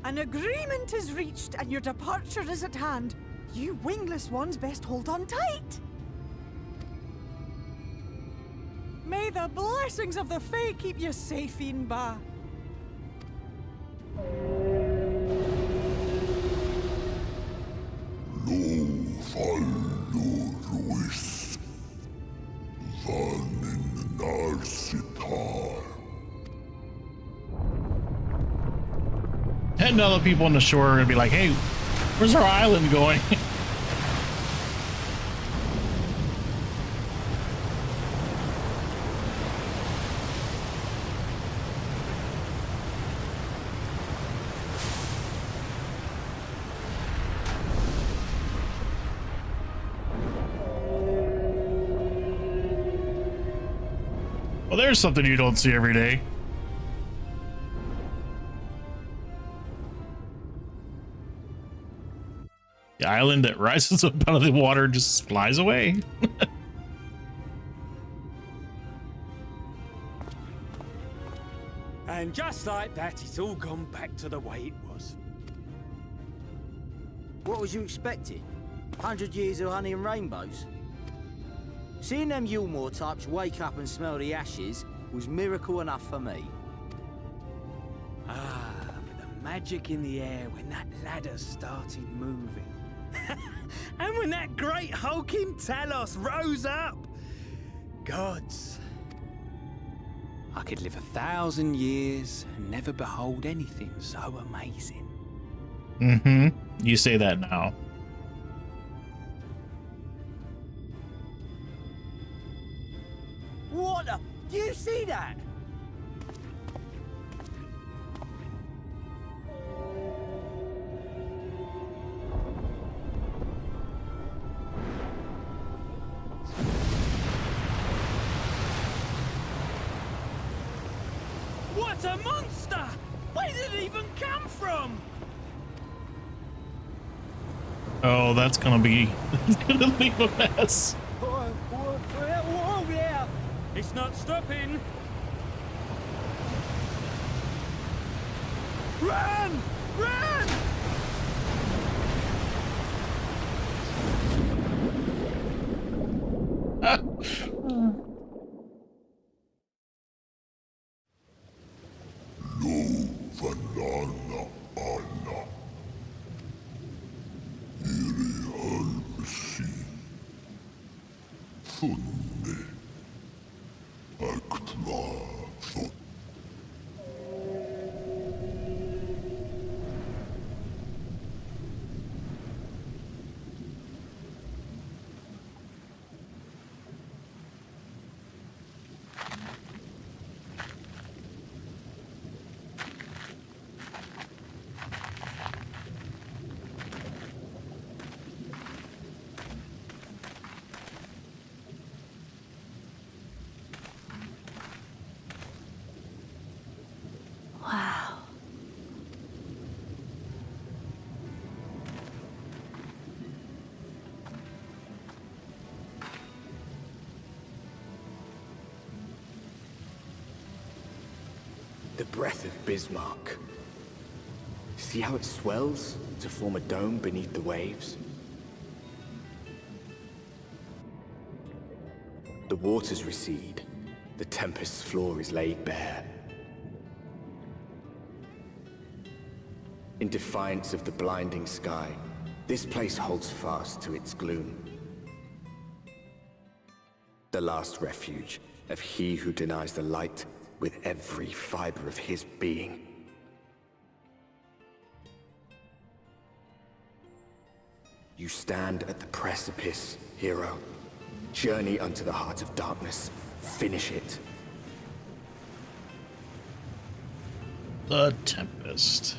An agreement is reached and your departure is at hand. You wingless ones best hold on tight. May the blessings of the Fae keep you safe, Inba. Lo fallo ruis. Van in narsitar. And other people on the shore are gonna be like, hey, where's our island going? Well, there's something you don't see every day. The island that rises up out of the water just flies away. And just like that, it's all gone back to the way it was. What was you expecting? 100 years of honey and rainbows? Seeing them Yulmore types wake up and smell the ashes was miracle enough for me. Ah, but the magic in the air when that ladder started moving. And when that great hulking Talos rose up! Gods. I could live 1,000 years and never behold anything so amazing. Mm-hmm. You say that now. What the? Do you see that? What a monster! Where did it even come from? Oh, that's gonna be a mess. Whoa, yeah! It's not stopping. Run! Run! Lo vanana ana. Iri halbsi. Funne. Aktla thot. Wow. The breath of Bismarck. See how it swells to form a dome beneath the waves? The waters recede. The tempest's floor is laid bare. In defiance of the blinding sky, this place holds fast to its gloom. The last refuge of he who denies the light with every fiber of his being. You stand at the precipice, hero. Journey unto the heart of darkness. Finish it. The Tempest.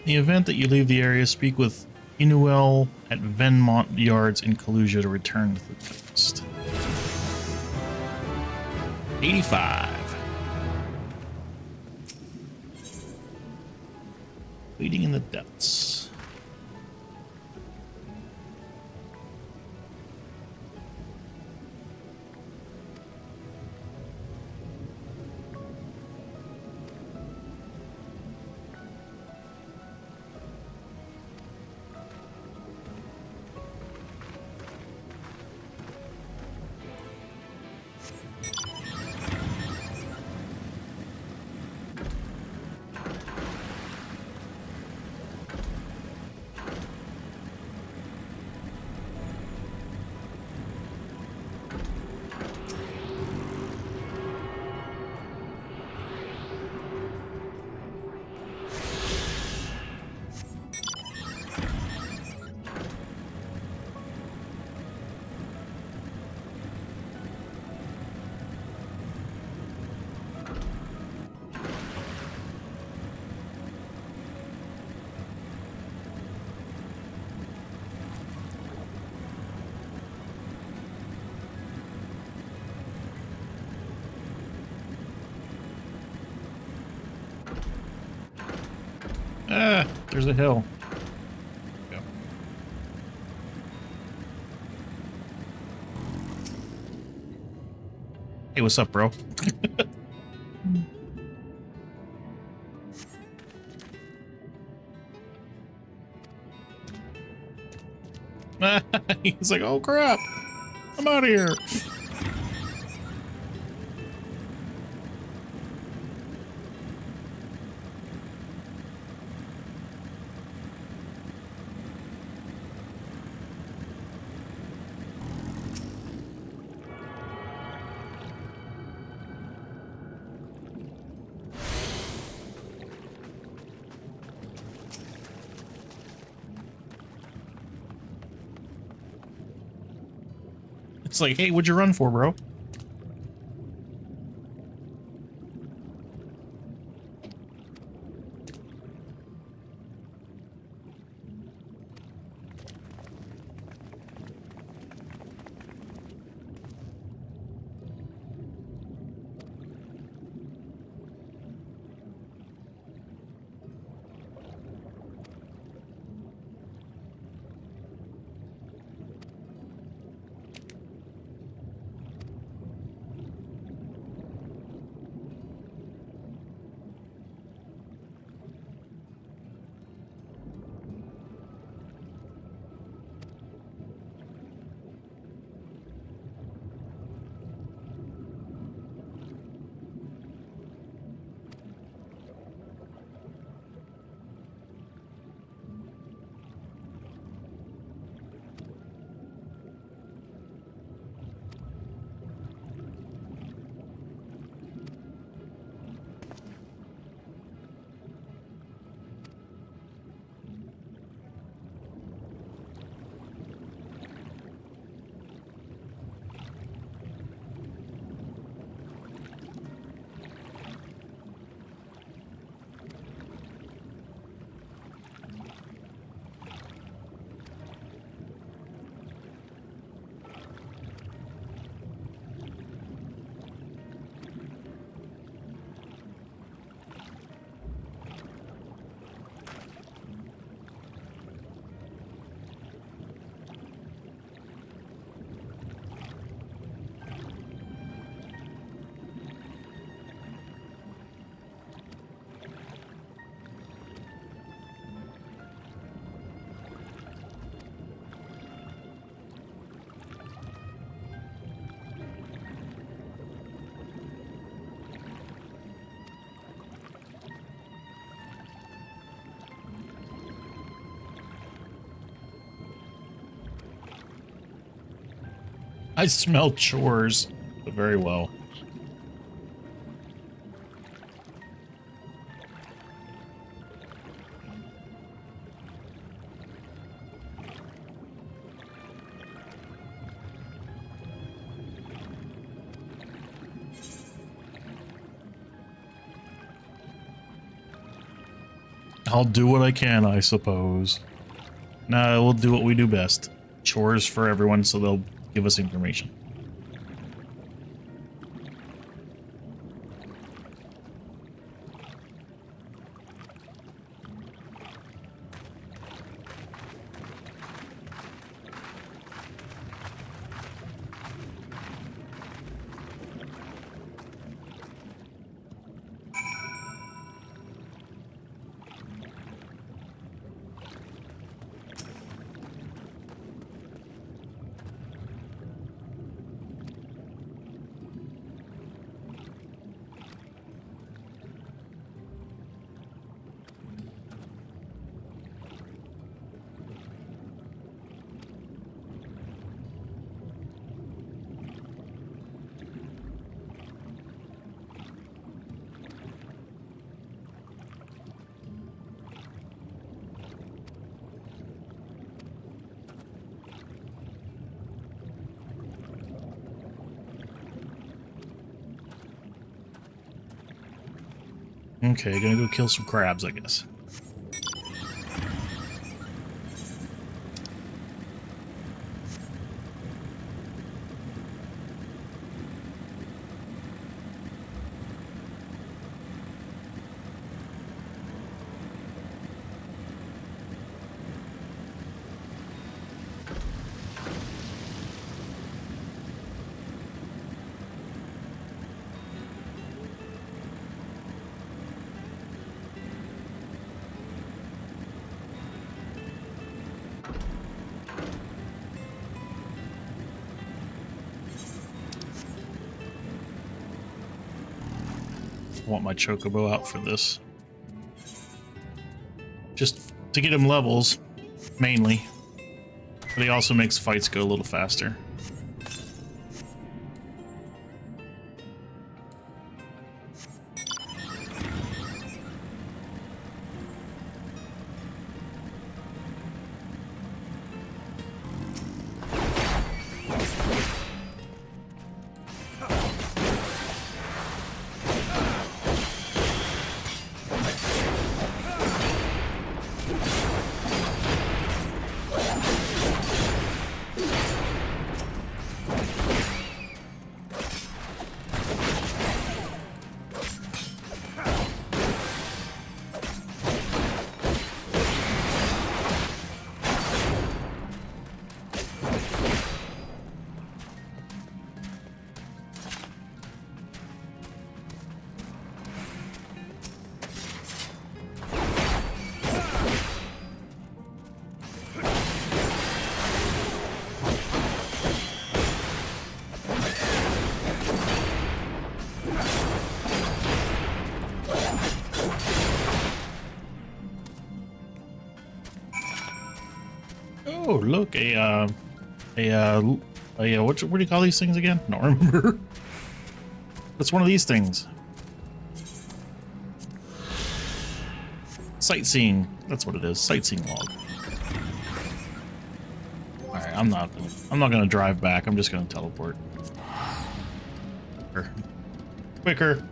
In the event that you leave the area, speak with Inuel at Venmont Yards in Kalusia to return to the Tempest. 85. Waiting in the depths. Ah, there's a hill. Go. Hey, what's up, bro? He's like, oh crap, I'm out of here. It's like, hey, what'd you run for, bro? I smell chores very well. I'll do what I can, I suppose. Nah, we'll do what we do best. Chores for everyone, so they'll give us information. Okay, gonna go kill some crabs, I guess. I want my chocobo out for this. Just to get him levels, mainly. But he also makes fights go a little faster. Oh, look, what do you call these things again? I don't remember. It's one of these things. Sightseeing. That's what it is. Sightseeing log. All right, I'm not gonna drive back. I'm just gonna teleport. Quicker.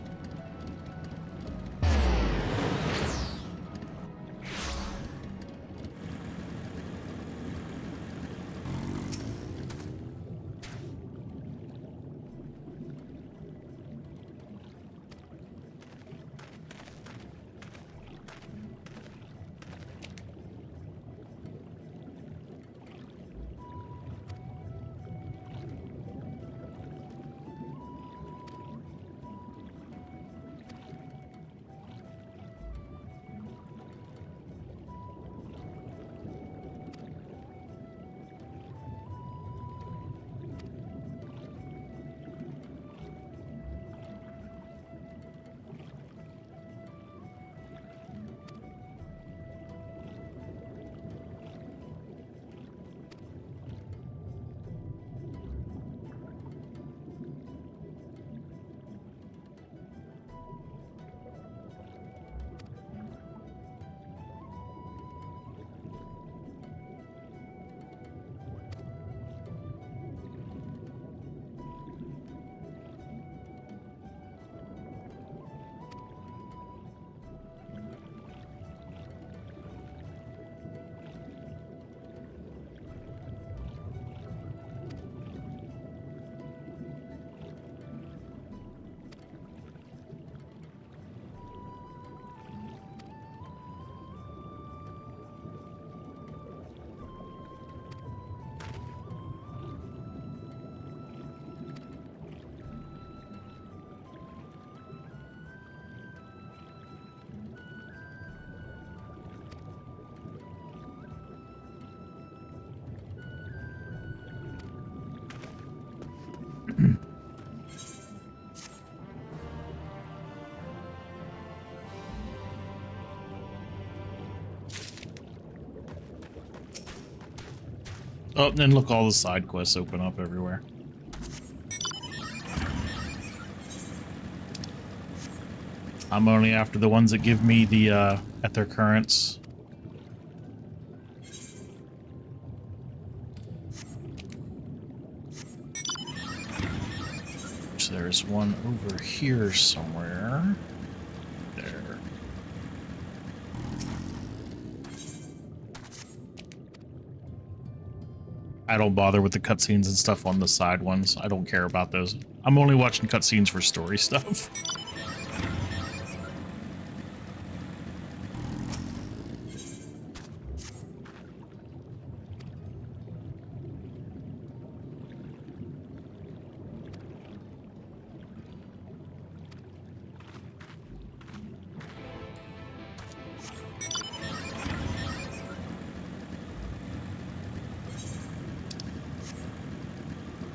Oh, and then look, all the side quests open up everywhere. I'm only after the ones that give me the at their currents. So there's one over here somewhere. There. I don't bother with the cutscenes and stuff on the side ones. I don't care about those. I'm only watching cutscenes for story stuff.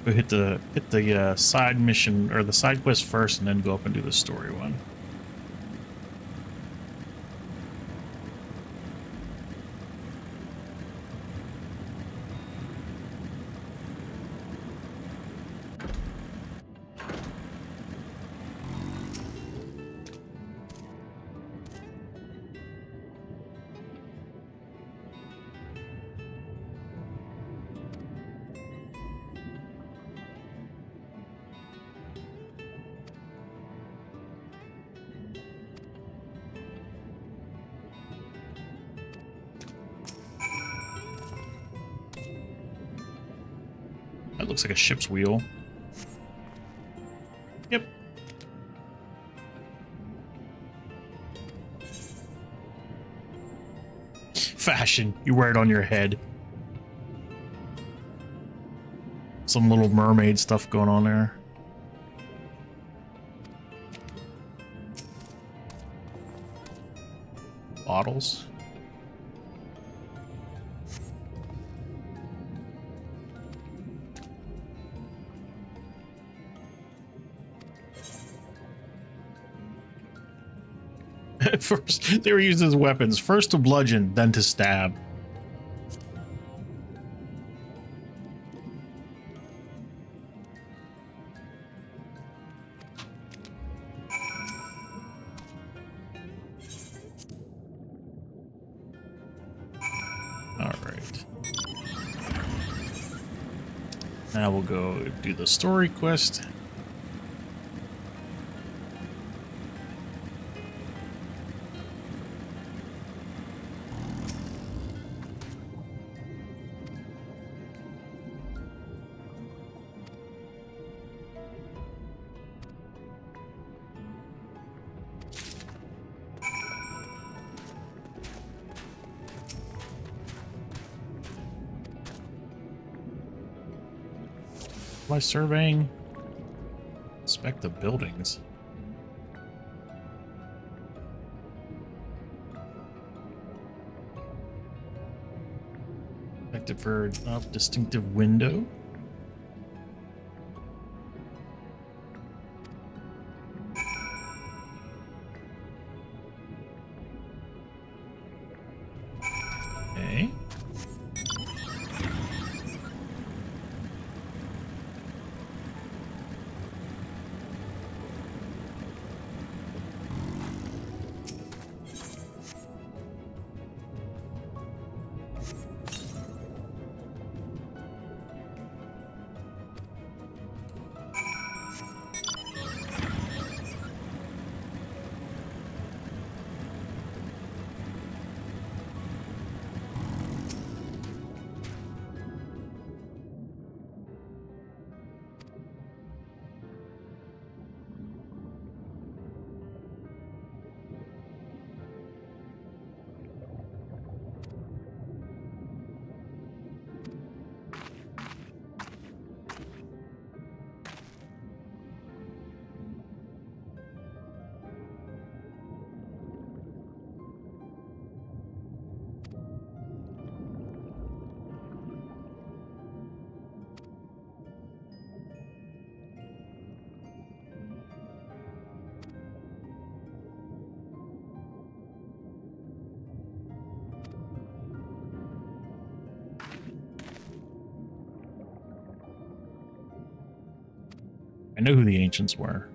Go hit the side mission or the side quest first, and then go up and do the story one. That looks like a ship's wheel. Yep. Fashion. You wear it on your head. Some little mermaid stuff going on there. Bottles. First, they were used as weapons. First to bludgeon, then to stab. Now we'll go do the story quest. Am I surveying? Inspect the buildings. Inspected for distinctive window. Okay. I know who the ancients were.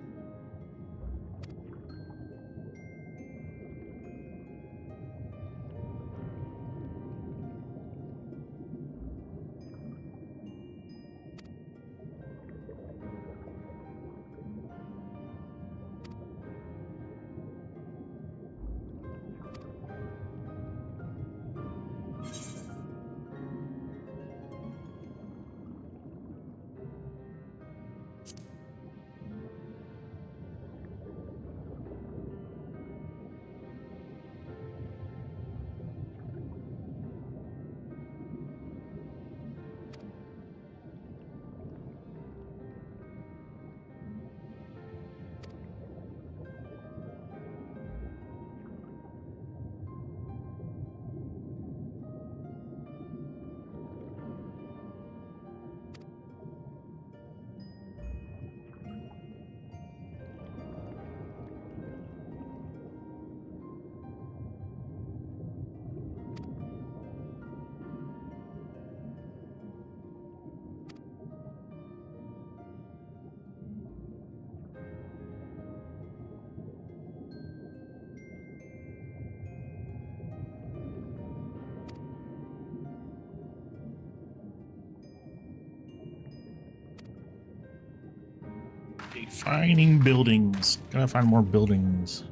Finding buildings. Gotta find more buildings.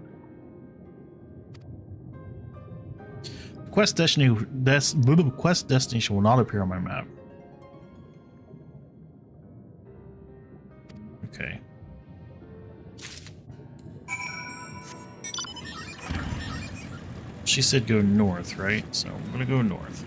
Quest destination will not appear on my map. Okay. She said go north, right? So I'm gonna go north.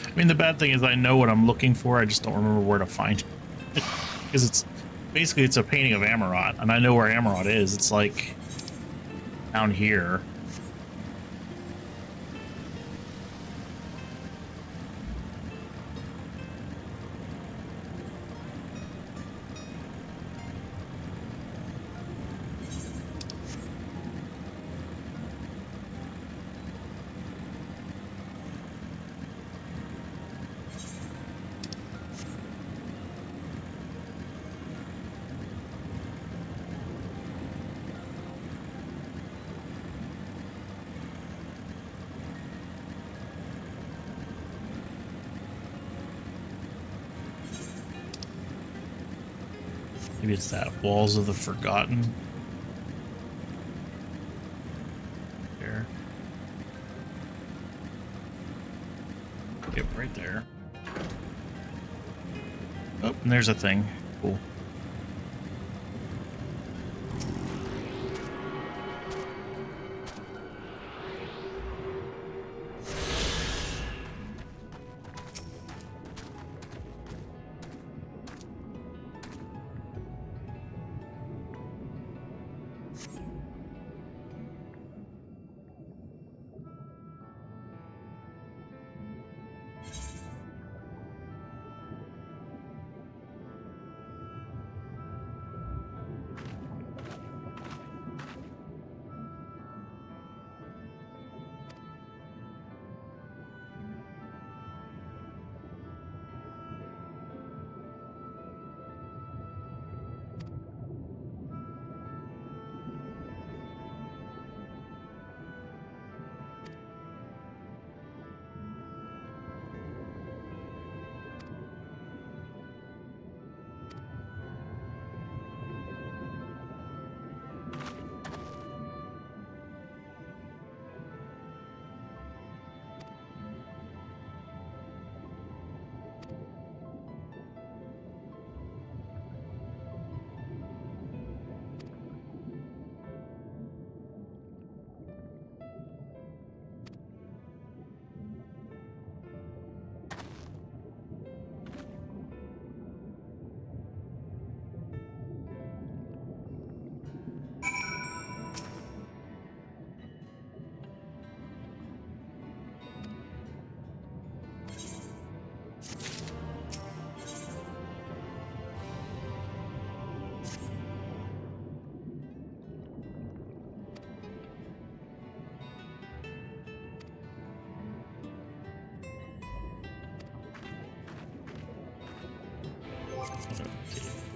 I mean, the bad thing is I know what I'm looking for. I just don't remember where to find it. Because it's basically it's a painting of Amarot, and I know where Amarot is. It's like down here. Maybe it's that. Walls of the Forgotten. There. Yep, right there. Oh, and there's a thing. Cool.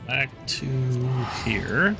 Back to here.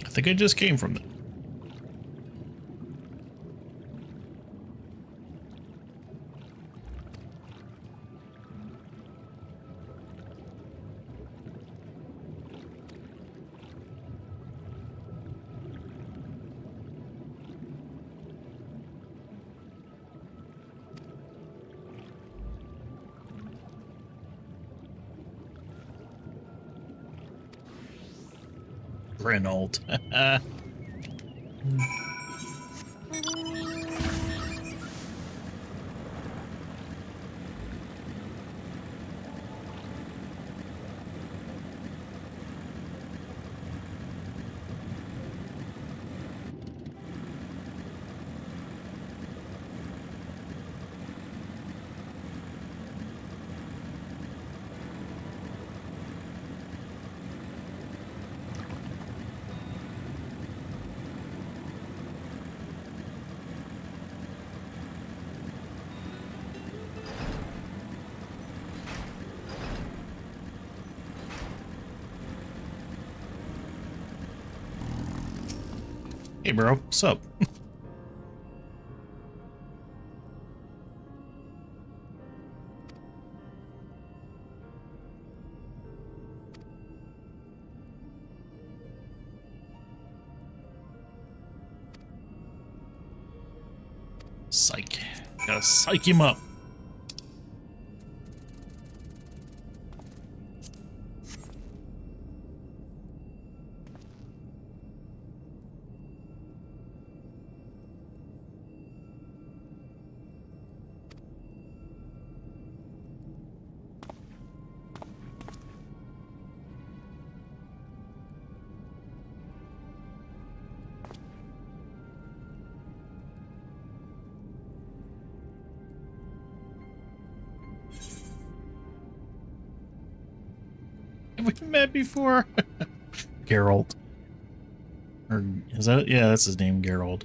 I think I just came from that. Renault. Hey bro, what's up? Psych. Gotta psych him up. Have we met before? Geralt. Or is that? Yeah, that's his name, Geralt.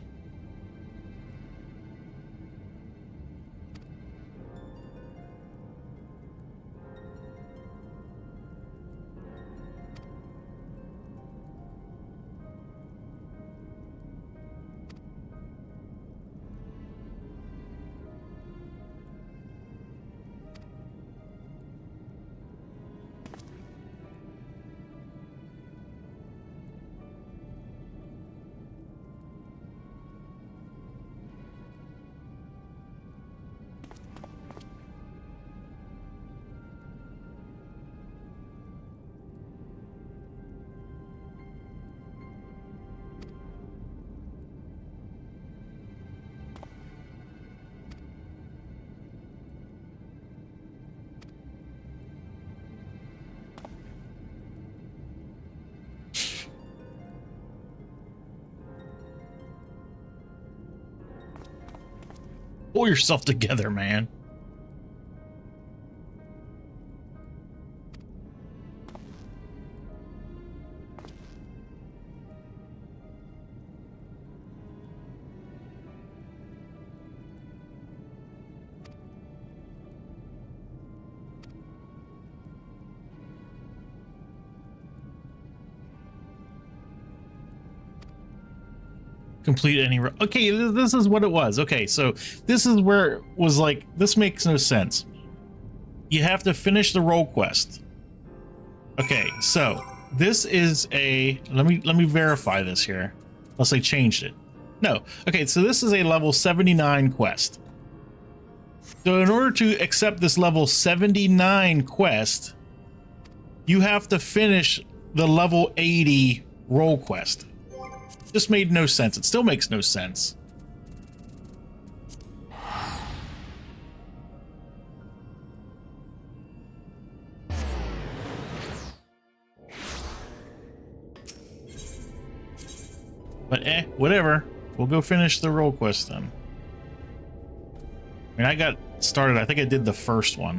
Pull yourself together, man. Complete any okay, this is what it was. Okay, so this is where it was like, this makes no sense. You have to finish the role quest. Okay, so this is a let me verify this here, unless I changed it. No. Okay, so this is a level 79 quest. So in order to accept this level 79 quest, you have to finish the level 80 role quest. This made no sense. It still makes no sense. But whatever. We'll go finish the role quest then. I mean, I got started. I think I did the first one.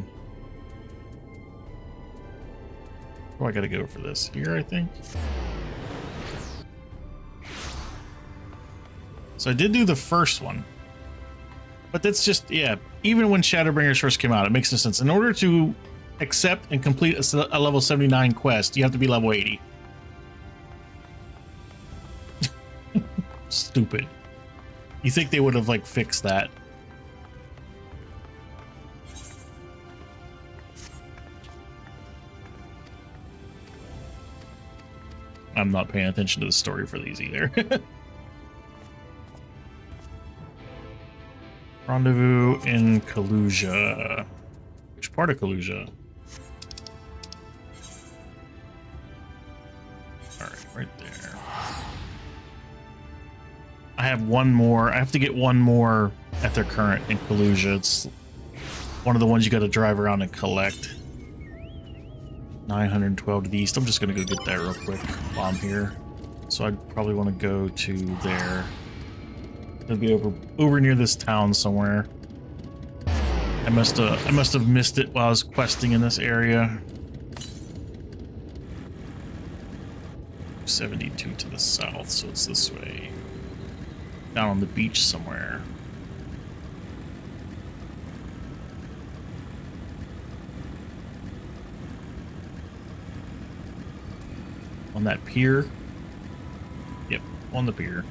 Where do I gotta go for this? Here, I think. So I did do the first one, but that's just, yeah, even when Shadowbringers first came out, it makes no sense. In order to accept and complete a level 79 quest, you have to be level 80. Stupid. You think they would have, like, fixed that? I'm not paying attention to the story for these either. Rendezvous in Kalusia. Which part of Kalusia? Alright, right there. I have one more. I have to get one more at their current in Kalusia. It's one of the ones you got to drive around and collect. 912 to the east. I'm just going to go get that real quick while I'm here. So I'd probably want to go to there. It'll be over near this town somewhere. I must have missed it while I was questing in this area. 72 to the south, so it's this way. Down on the beach somewhere. On that pier. Yep, on the pier.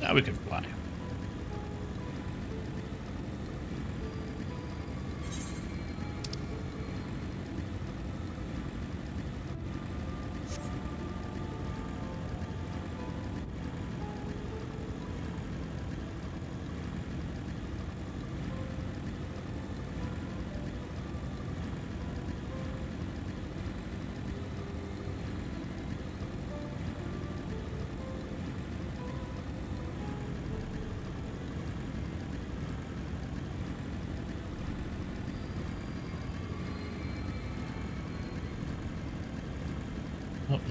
Now we can fly.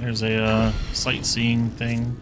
There's a sightseeing thing.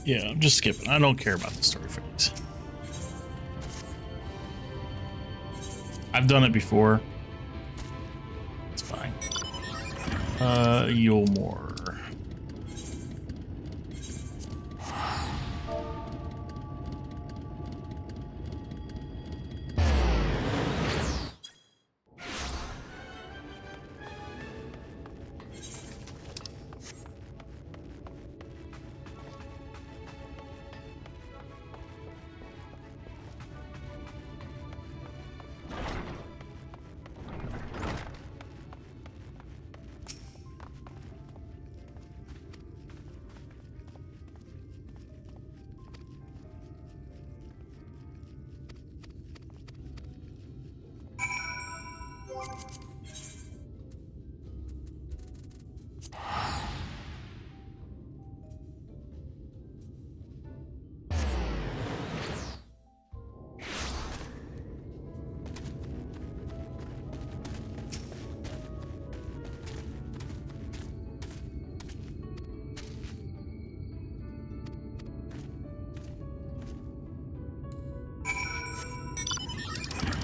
Yeah, I'm just skipping. I don't care about the story phase. I've done it before. It's fine. Yulmore.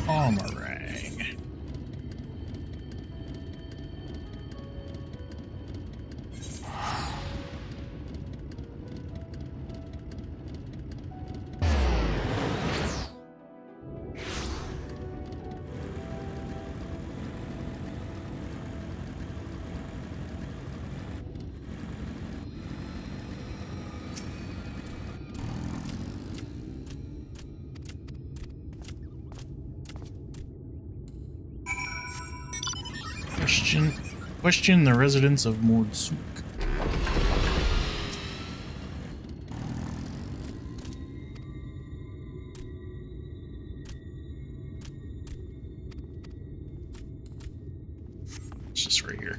Boomerang. Question the residents of Mordsuk. It's just right here.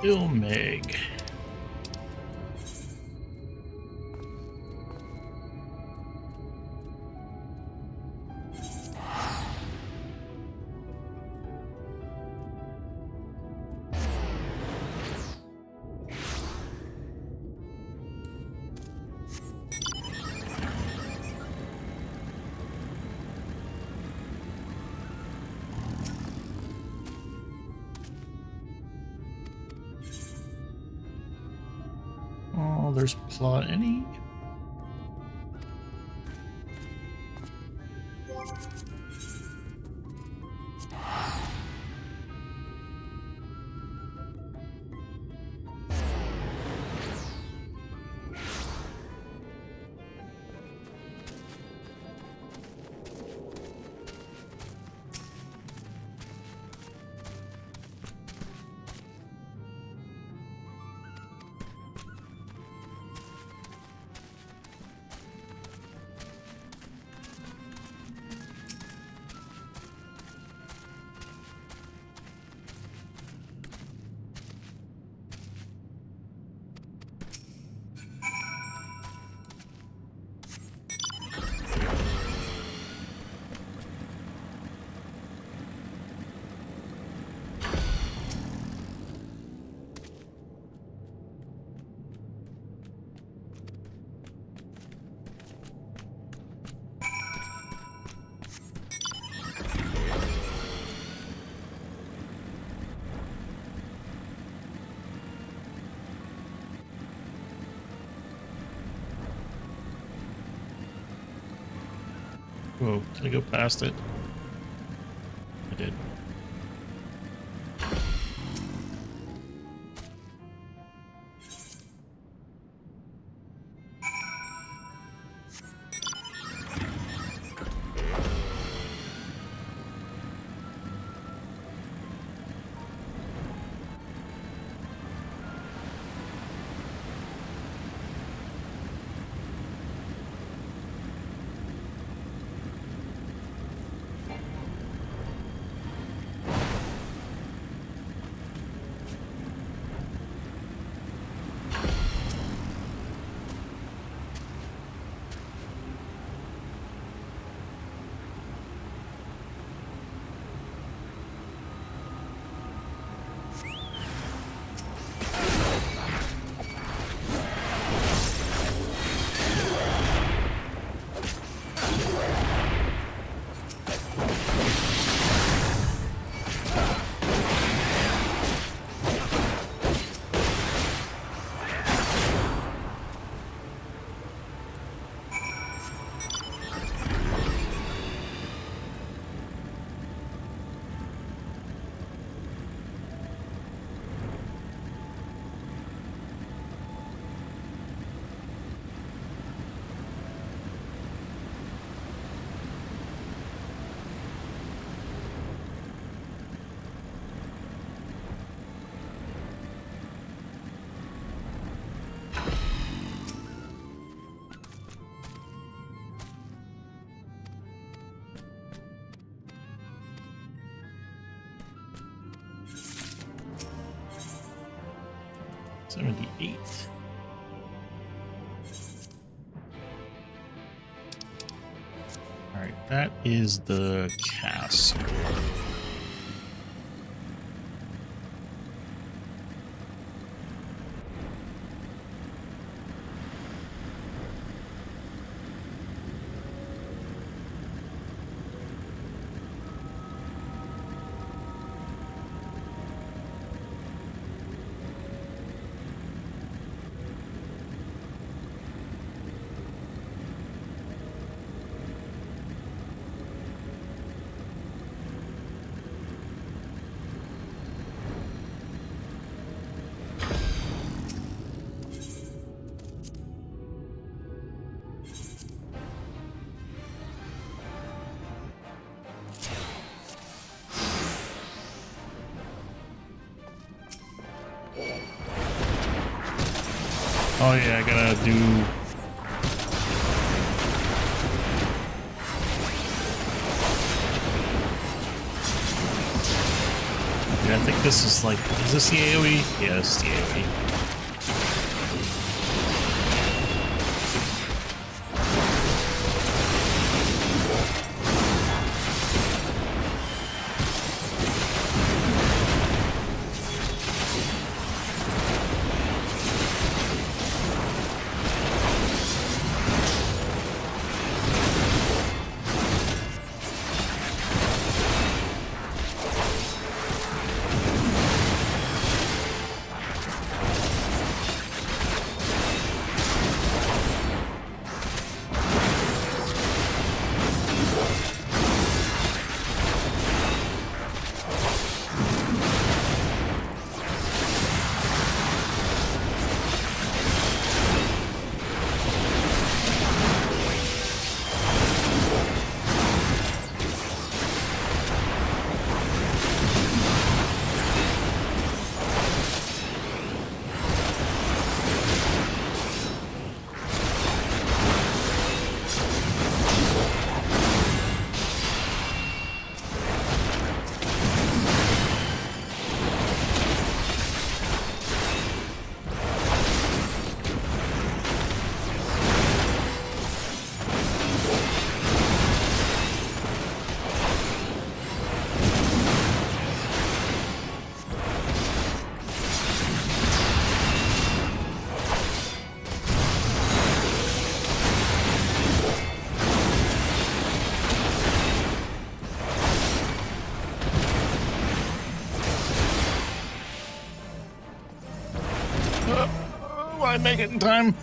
Ilmeg. Oh, there's plenty. Whoa, did I go past it? I did. $78. All right, that is the cask. Oh yeah, I gotta do... Yeah, I think this is like, is this the AoE? Yeah, it's the AoE. Will I make it in time?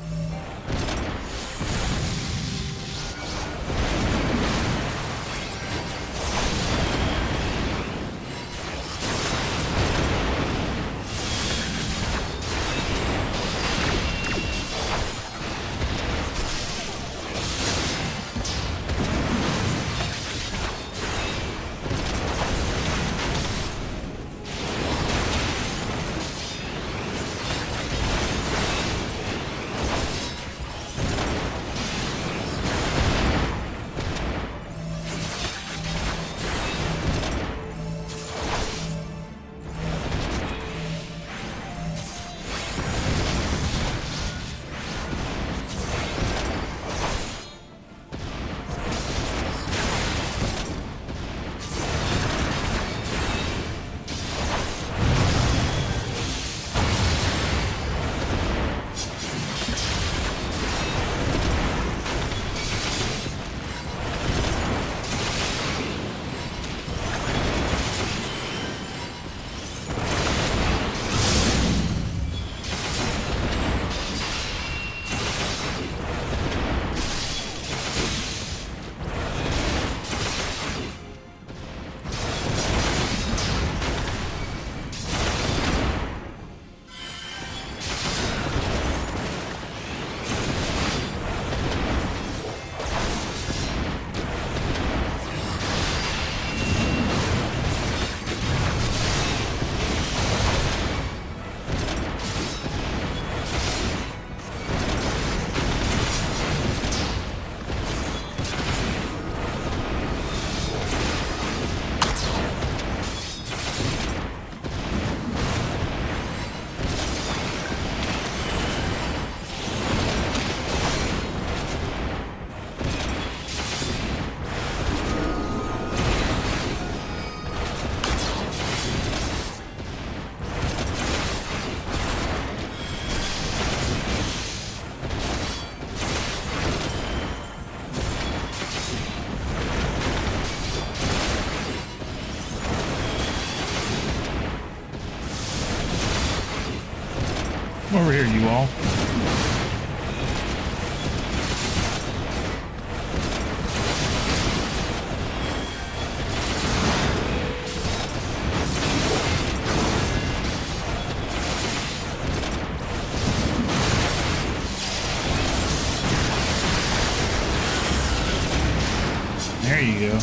Over here, you all. There you go.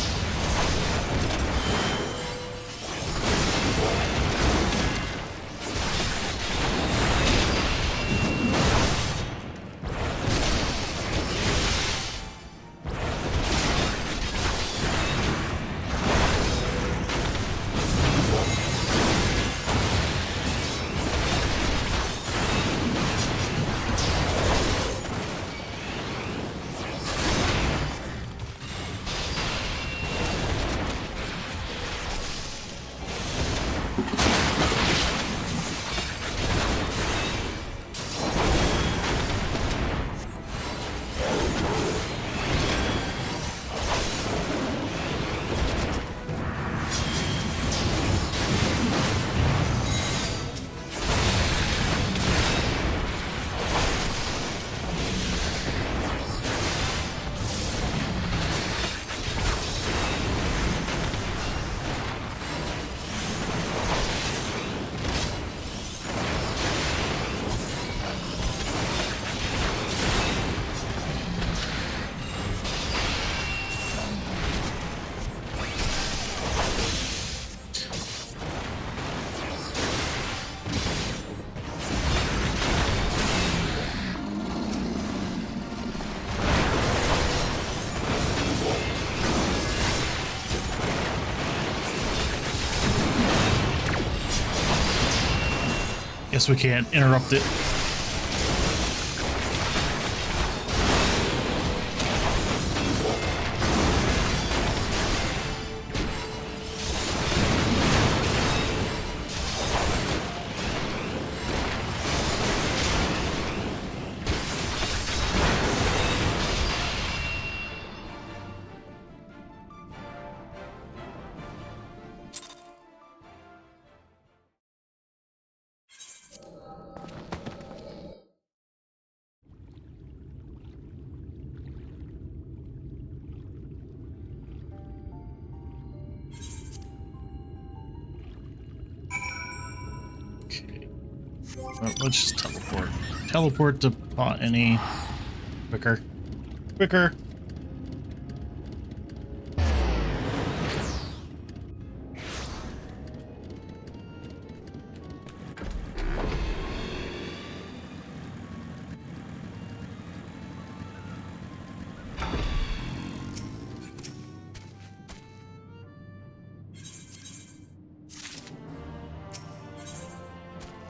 Guess we can't interrupt it. Let's just teleport. Teleport to any quicker. Quicker.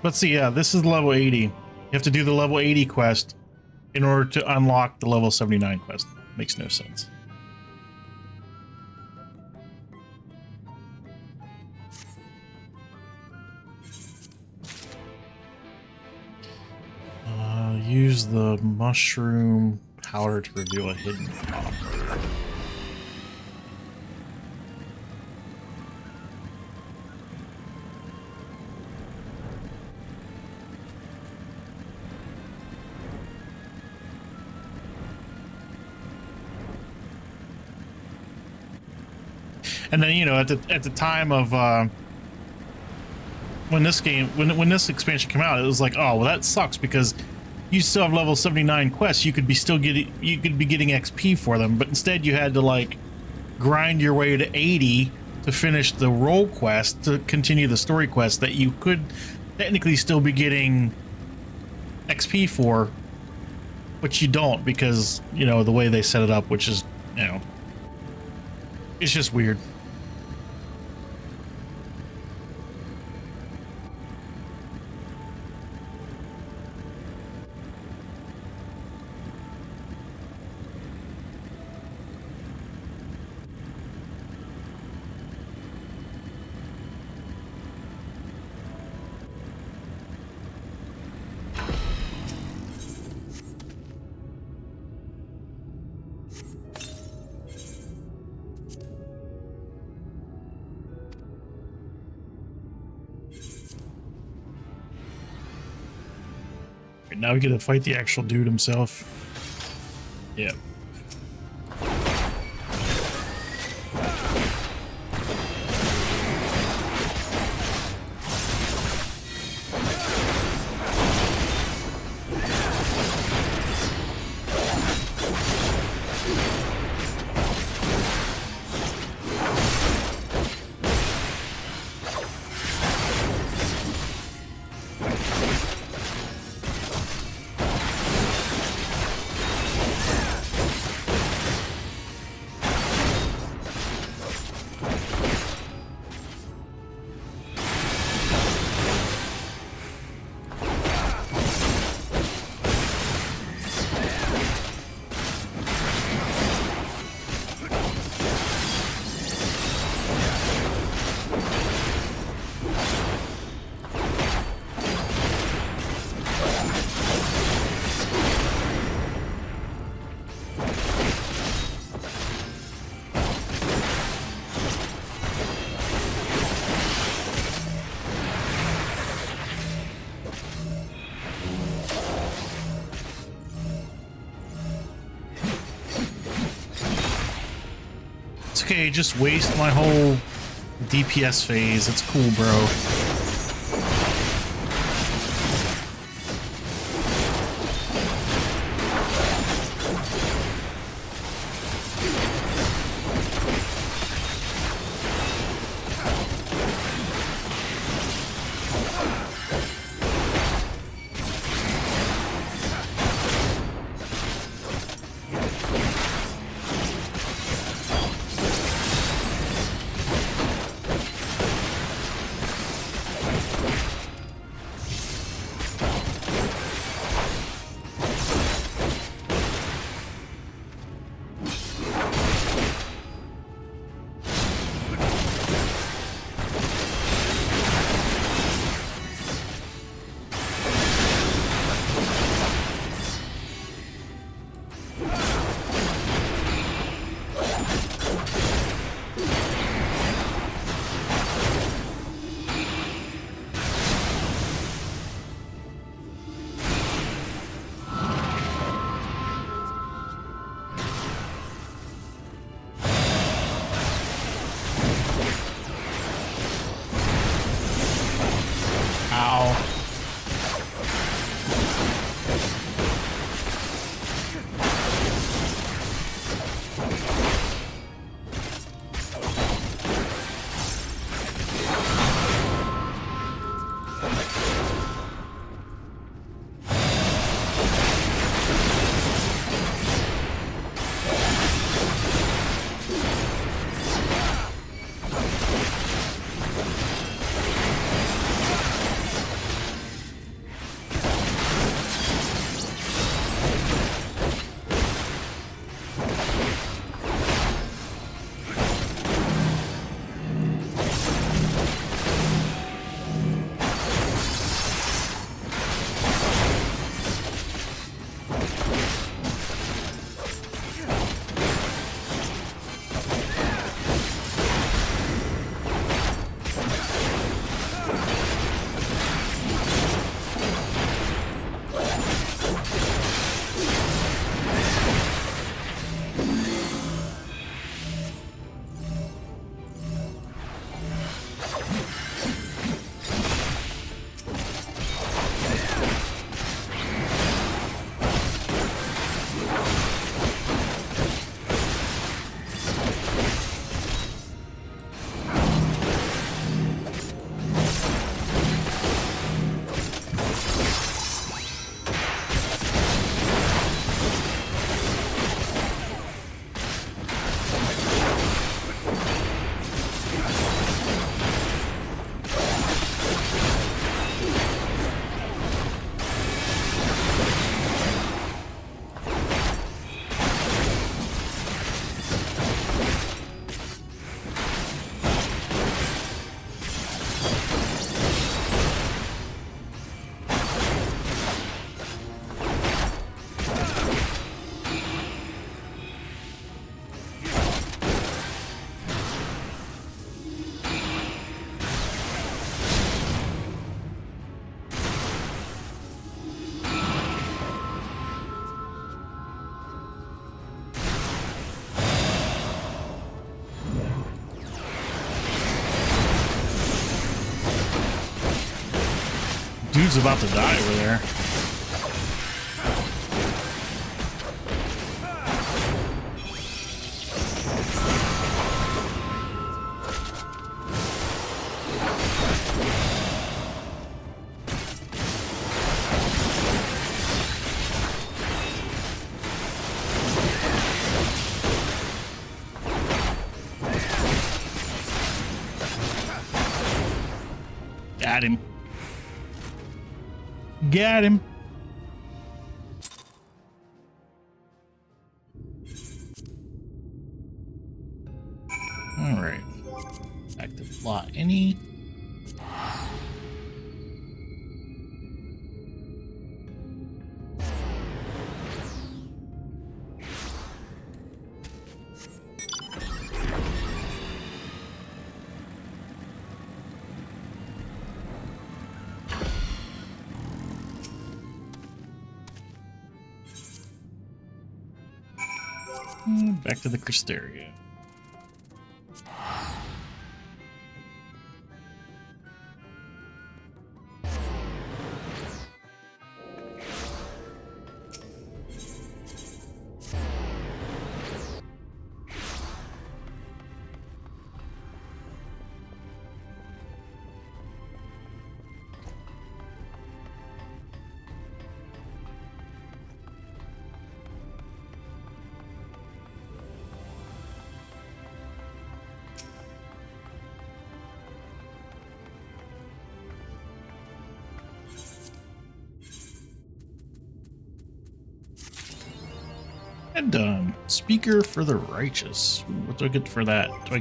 Let's see, yeah, this is level 80. You have to do the level 80 quest in order to unlock the level 79 quest. Makes no sense. Use the mushroom powder to reveal a hidden top. And then, you know, at the time of when this expansion came out, it was like, oh well, that sucks because you still have level 79 quests. You could be getting XP for them, but instead you had to like grind your way to 80 to finish the role quest to continue the story quest that you could technically still be getting XP for, but you don't because, you know, the way they set it up, which is, you know, it's just weird. Now we get to fight the actual dude himself. Yeah. Okay, just waste my whole DPS phase. It's cool, bro. dude's about to die over there. Got him. Got him. All right. Active law. Any? Back to the Cristeria. And speaker for the righteous. What do I get for that? Do I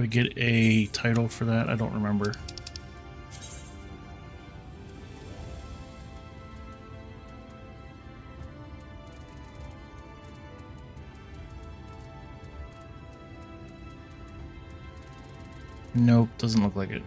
get a title for that? I don't remember. Nope, doesn't look like it.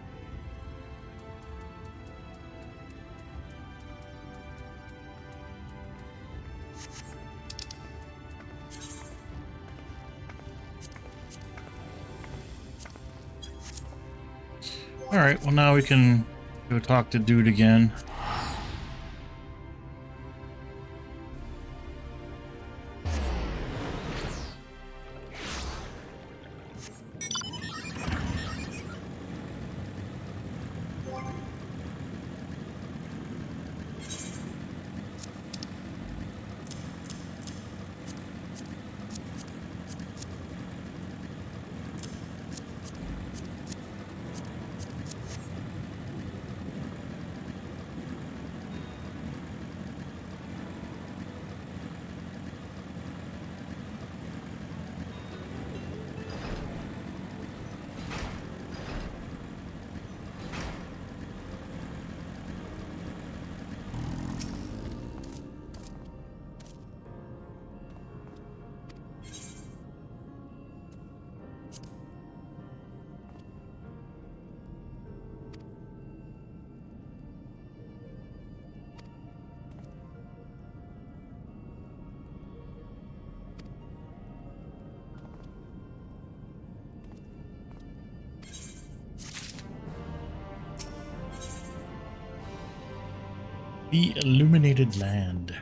All right, well now we can go talk to dude again. The Illuminated Land.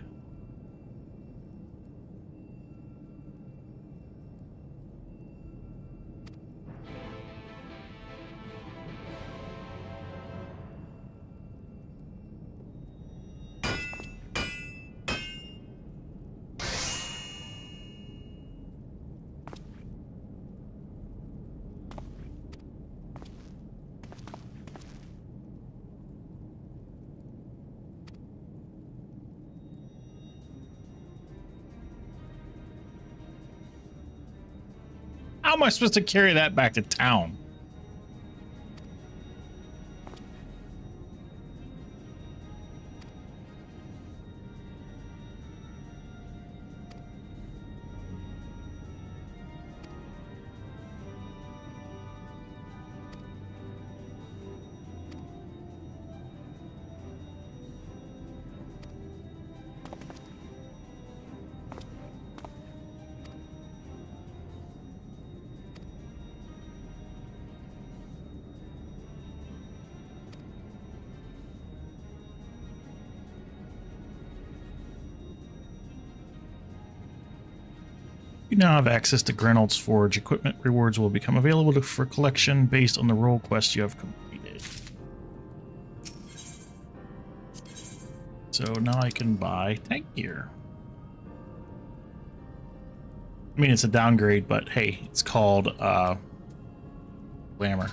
How am I supposed to carry that back to town? now have access to Grenald's Forge. Equipment rewards will become available for collection based on the role quest you have completed. So now I can buy tank gear. I mean, it's a downgrade, but hey, it's called Glamour.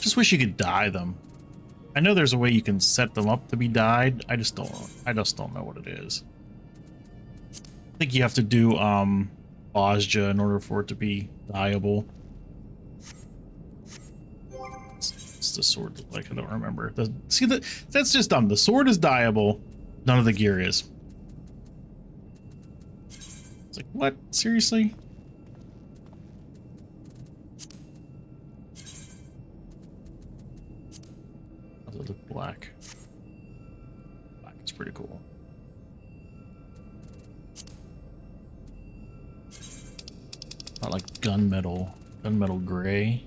Just wish you could dye them. I know there's a way you can set them up to be dyed. I just don't know what it is. I think you have to do Bosja in order for it to be dyeable. What's the sword look like? I don't remember. See, that's just dumb. The sword is dyeable. None of the gear is. It's like, what? Seriously? How does it look black? Black is pretty cool. Not like gunmetal gray,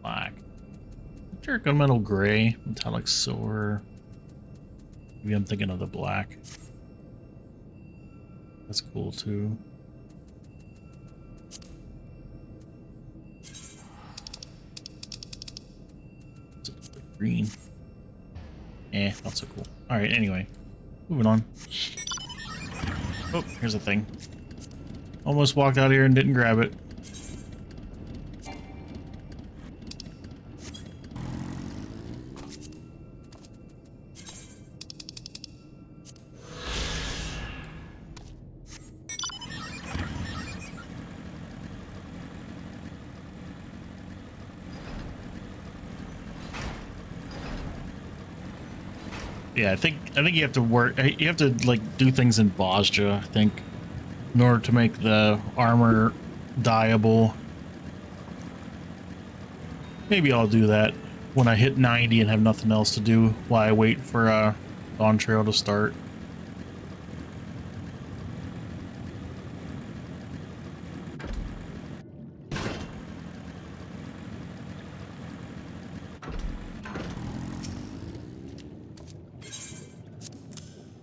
black. Sure, gunmetal gray, metallic silver. Maybe I'm thinking of the black. That's cool too. Green. Not so cool. All right, anyway, moving on. Oh, here's a thing. Almost walked out here and didn't grab it. Yeah, I think you have to work. You have to like do things in Bosja, I think, in order to make the armor dyeable. Maybe I'll do that when I hit 90 and have nothing else to do while I wait for Dawntrail to start.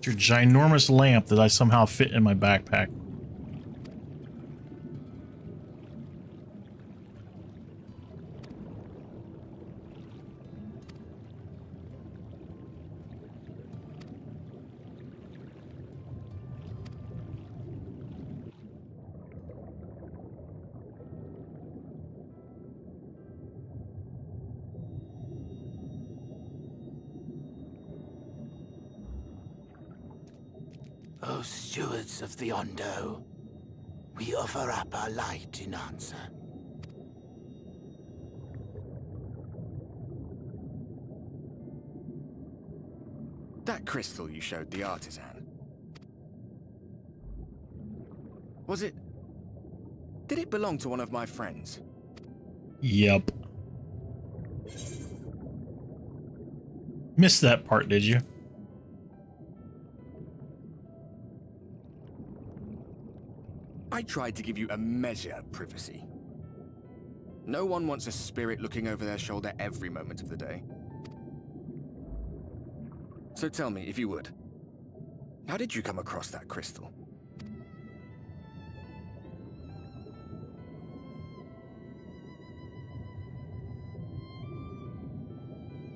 Your ginormous lamp that I somehow fit in my backpack. O stewards of the Ondo, we offer up our light in answer. That crystal you showed the artisan. Was it... Did it belong to one of my friends? Yep. Missed that part, did you? I tried to give you a measure of privacy. No one wants a spirit looking over their shoulder every moment of the day. So tell me, if you would, how did you come across that crystal?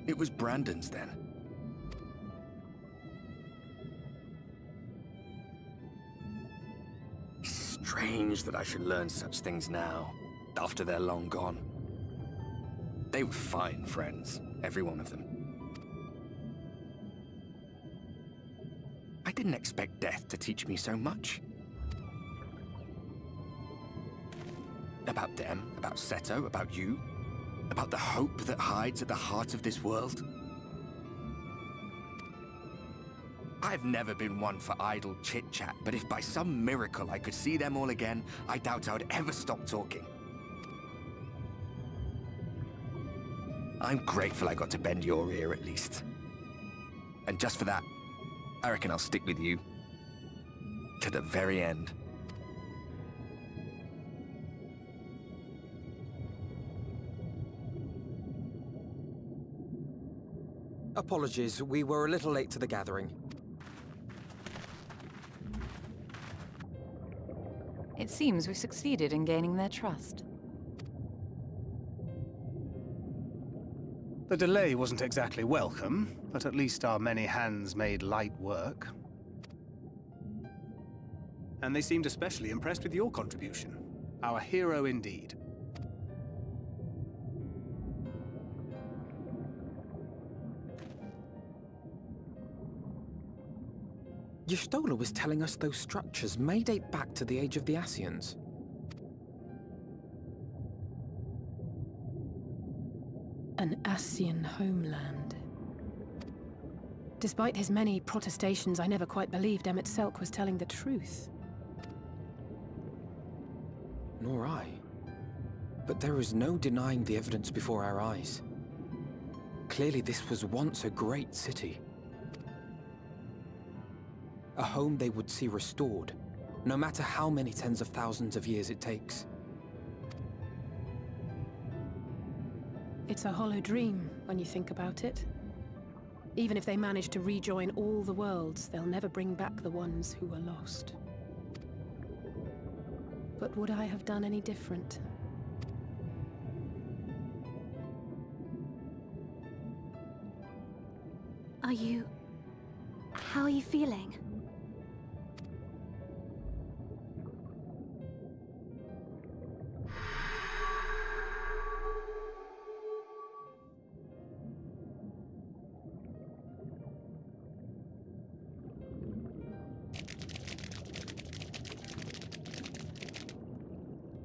It was Brandon's then. Strange that I should learn such things now, after they're long gone. They were fine friends, every one of them. I didn't expect death to teach me so much. About them, about Seto, about you, about the hope that hides at the heart of this world. I've never been one for idle chit-chat, but if by some miracle I could see them all again, I doubt I would ever stop talking. I'm grateful I got to bend your ear at least. And just for that, I reckon I'll stick with you to the very end. Apologies, we were a little late to the gathering. It seems we succeeded in gaining their trust. The delay wasn't exactly welcome, but at least our many hands made light work. And they seemed especially impressed with your contribution. Our hero indeed. Y'shtola was telling us those structures may date back to the age of the Ascians. An Ascian homeland. Despite his many protestations, I never quite believed Emmett Selk was telling the truth. Nor I. But there is no denying the evidence before our eyes. Clearly this was once a great city. A home they would see restored, no matter how many tens of thousands of years it takes. It's a hollow dream when you think about it. Even if they manage to rejoin all the worlds, they'll never bring back the ones who were lost. But would I have done any different? How are you feeling?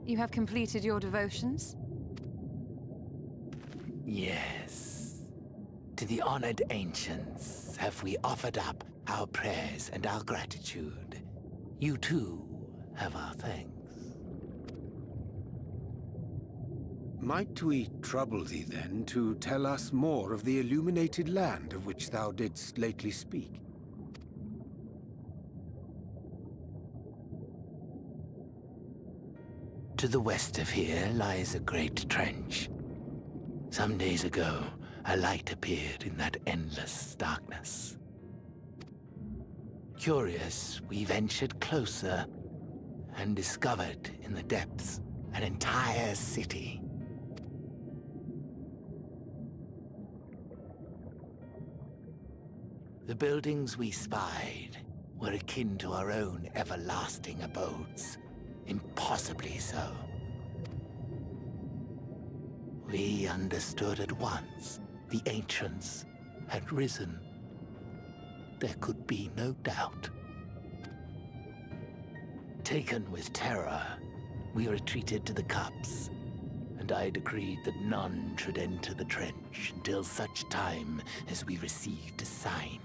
You have completed your devotions? Yes. To the honored ancients have we offered up our prayers and our gratitude. You too have our thanks. Might we trouble thee then to tell us more of the illuminated land of which thou didst lately speak? To the west of here lies a great trench. Some days ago, a light appeared in that endless darkness. Curious, we ventured closer and discovered in the depths an entire city. The buildings we spied were akin to our own everlasting abodes. Impossibly so. We understood at once the ancients had risen. There could be no doubt. Taken with terror, we retreated to the cups, and I decreed that none should enter the trench until such time as we received a sign.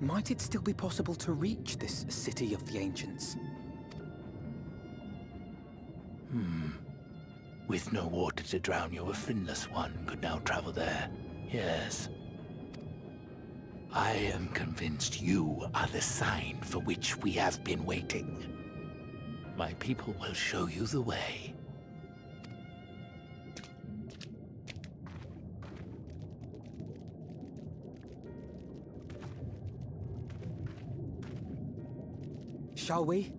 Might it still be possible to reach this city of the ancients? With no water to drown you, a finless one could now travel there. Yes. I am convinced you are the sign for which we have been waiting. My people will show you the way. Shall we?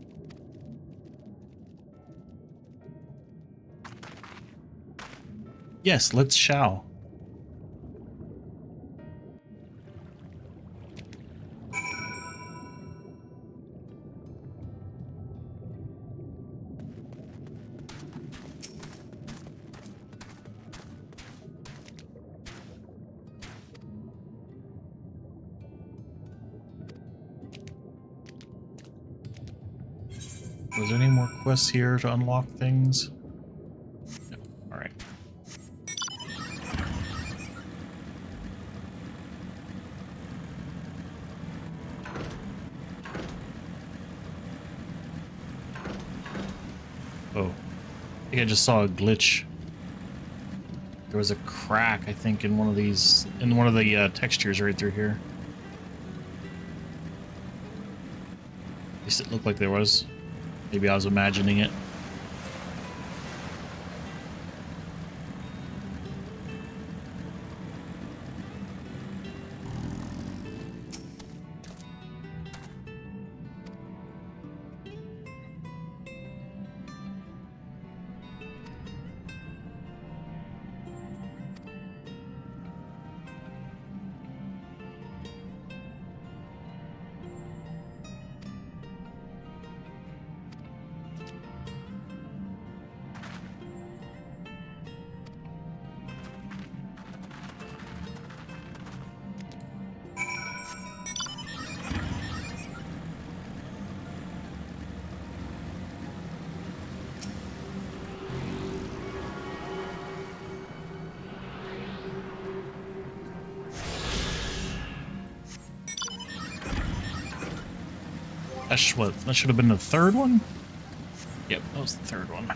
Yes, let's shall. Was there any more quests here to unlock things? No. All right. Oh, I think I just saw a glitch. There was a crack, I think, in one of these, in one of the textures right through here. At least it looked like there was. Maybe I was imagining it. That's what, that should have been the third one? Yep, that was the third one.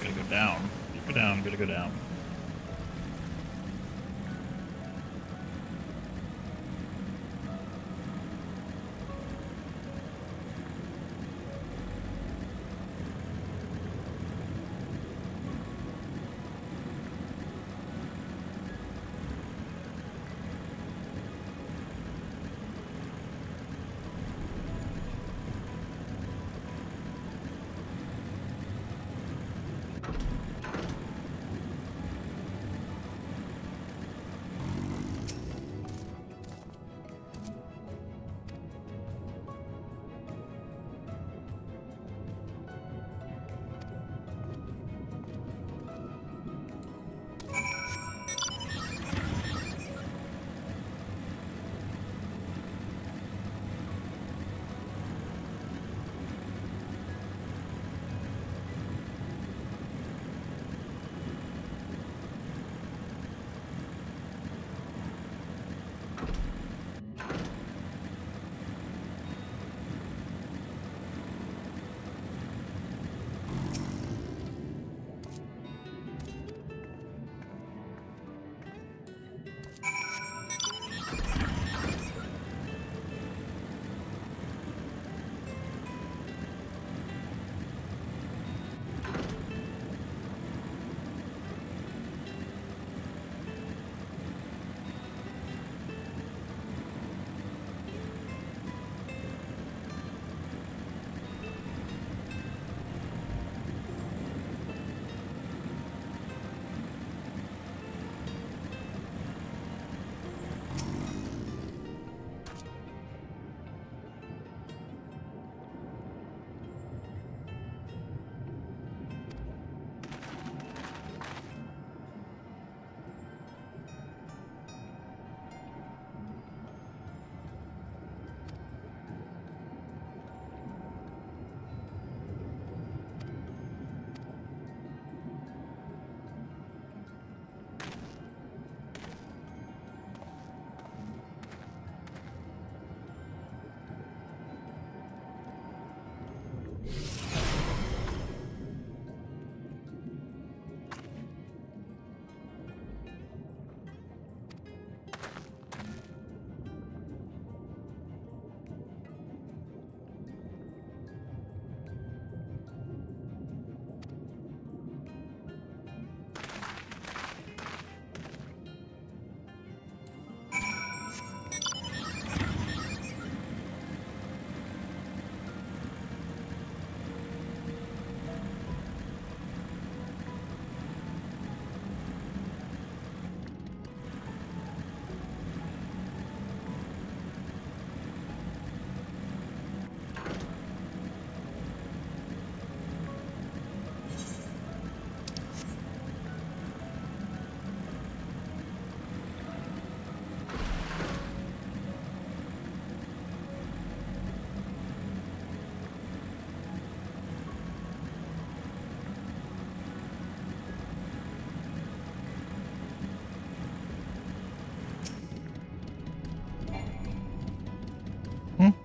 Gotta go down. Go down, gotta go down.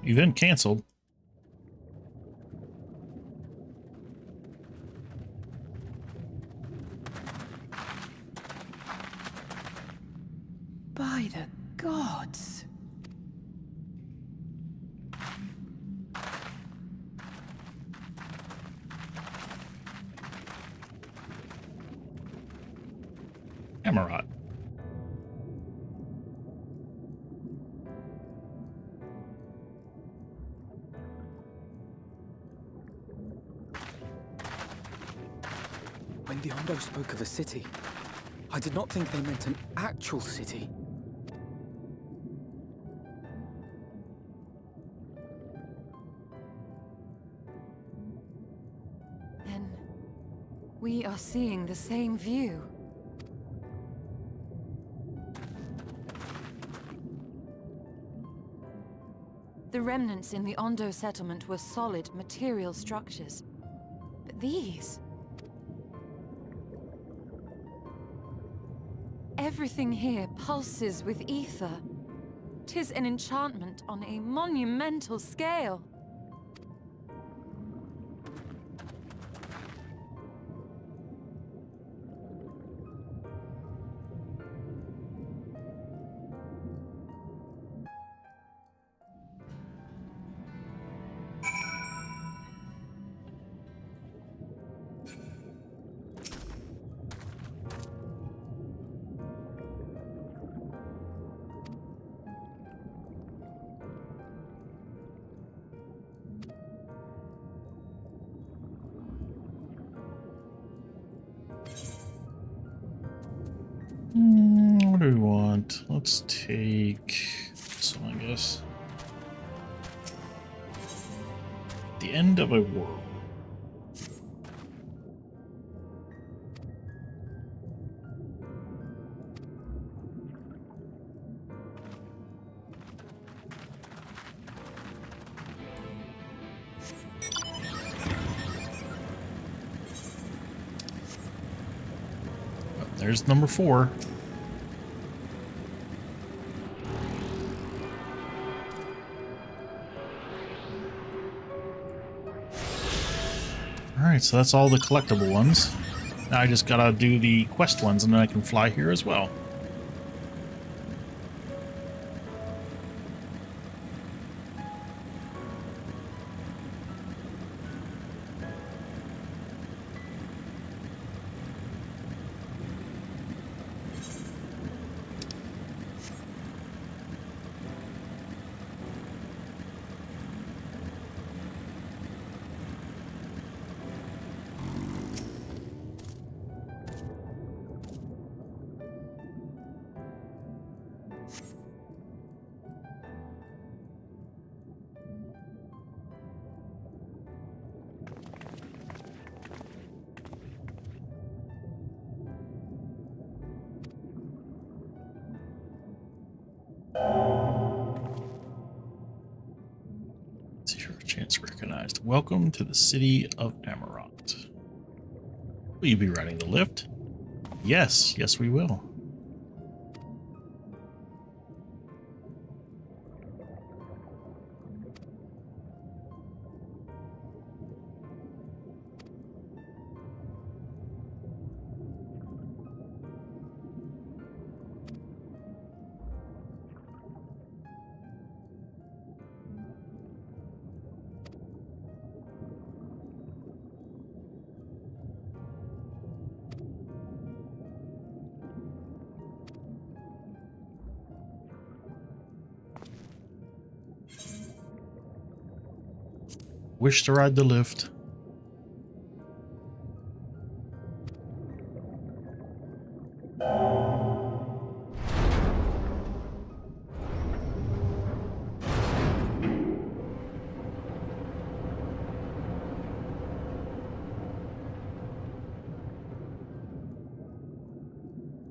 Event canceled. By the gods. Amarat. When the Ondo spoke of a city, I did not think they meant an actual city. Then we are seeing the same view. The remnants in the Ondo settlement were solid material structures. But these... everything here pulses with ether. 'Tis an enchantment on a monumental scale. What do we want? Let's take this one, I guess. The end of a world. There's number 4. Alright, so that's all the collectible ones. Now I just gotta do the quest ones and then I can fly here as well. Chance recognized. Welcome to the city of Amarant. Will you be riding the lift? Yes, yes we will. Wish to ride the lift.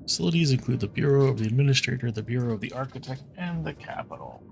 Facilities include the Bureau of the Administrator, the Bureau of the Architect, and the Capitol.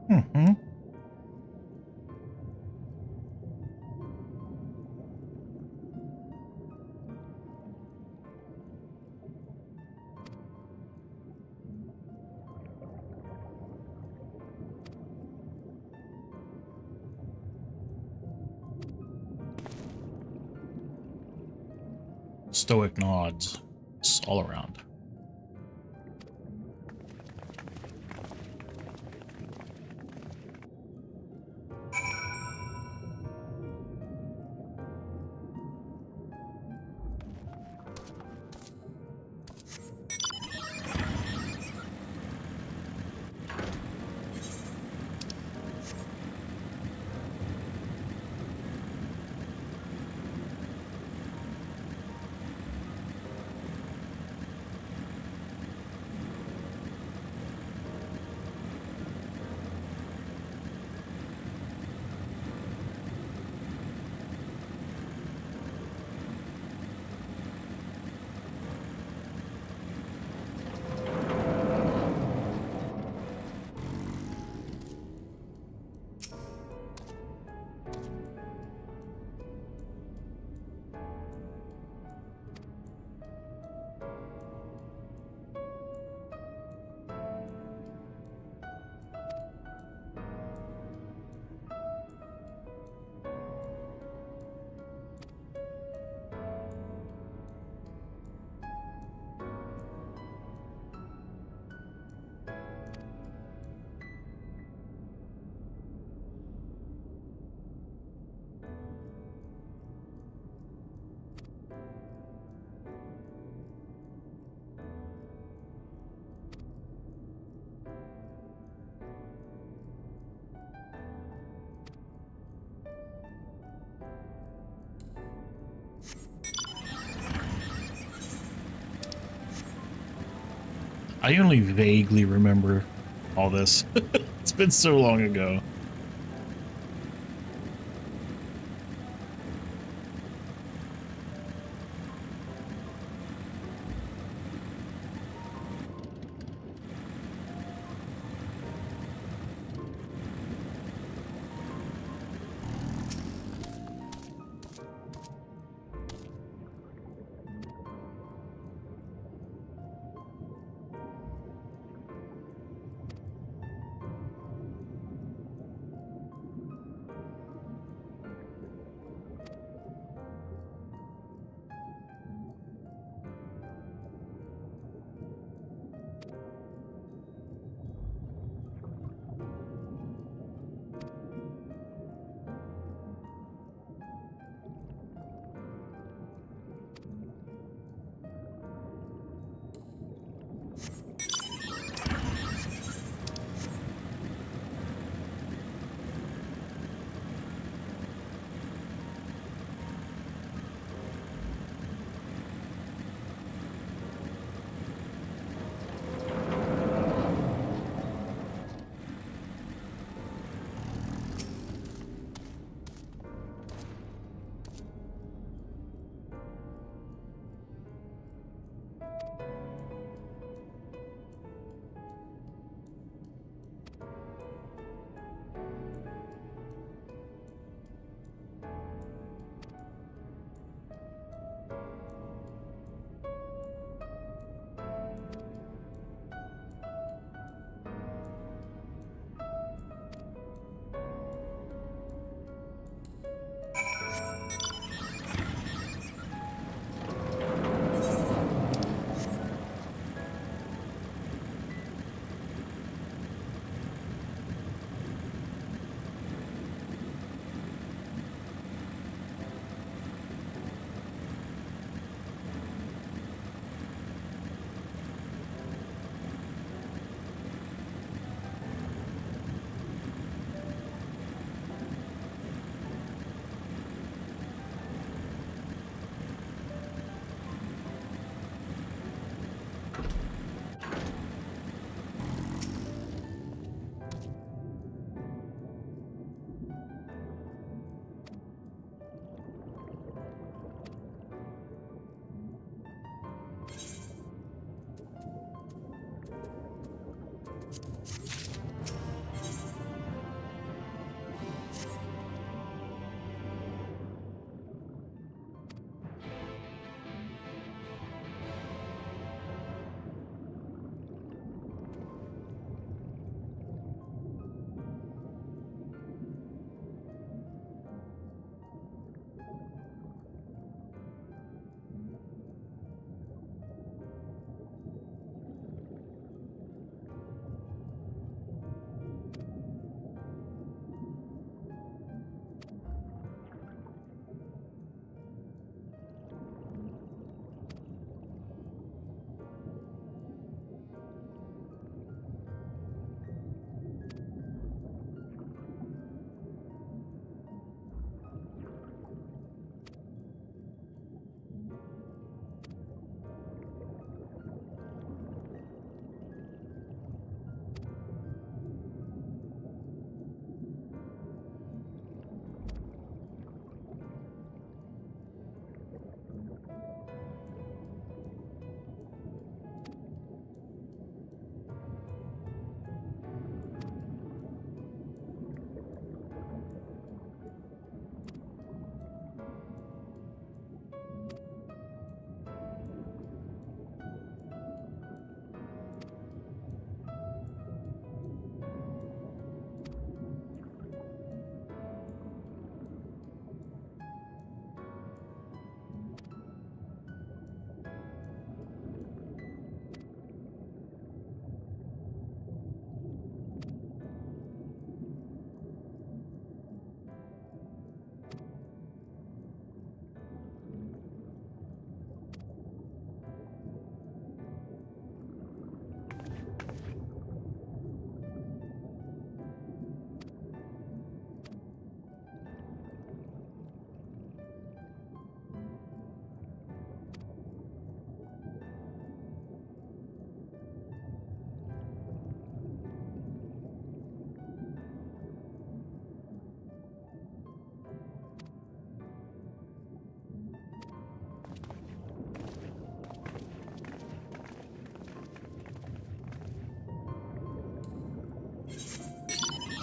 Mm-hmm. Stoic nods all around. I only vaguely remember all this. It's been so long ago.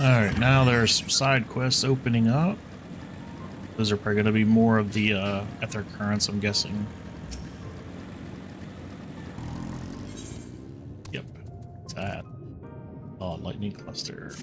Alright, now there's some side quests opening up. Those are probably going to be more of the ether currents, I'm guessing. Yep. What's that? Oh, lightning cluster.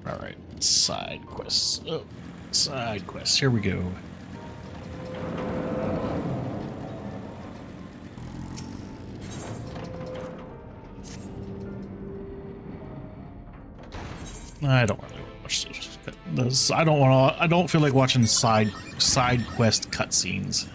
Alright, side quests. Oh, side quests. Here we go. I don't really watch this. I don't feel like watching side quest cutscenes.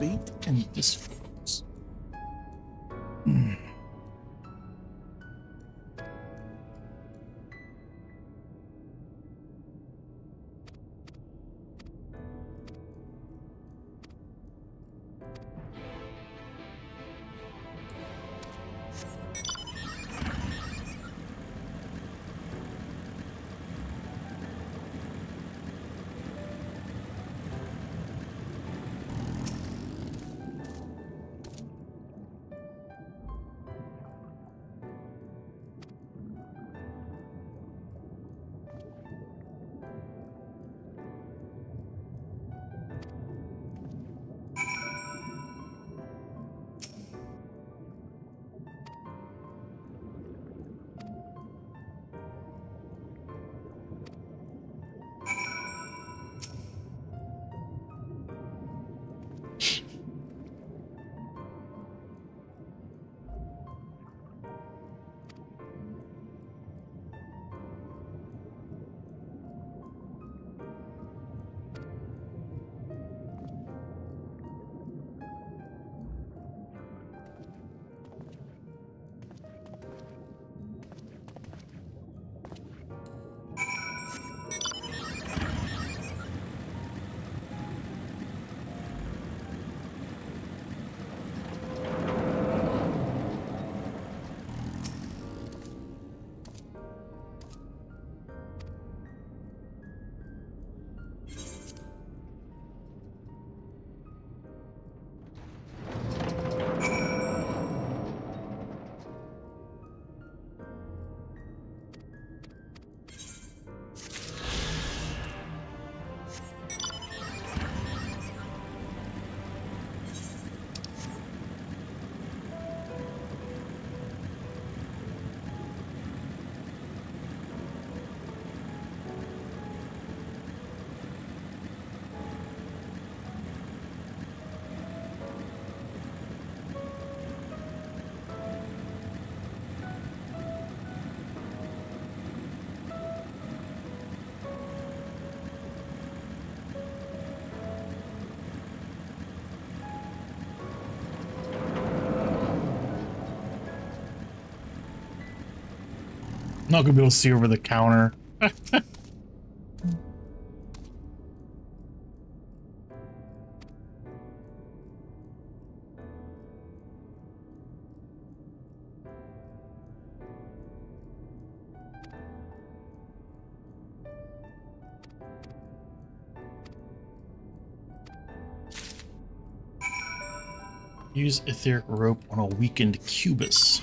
Bait and disfigures. Not gonna be able to see over the counter. Use etheric rope on a weakened cubus.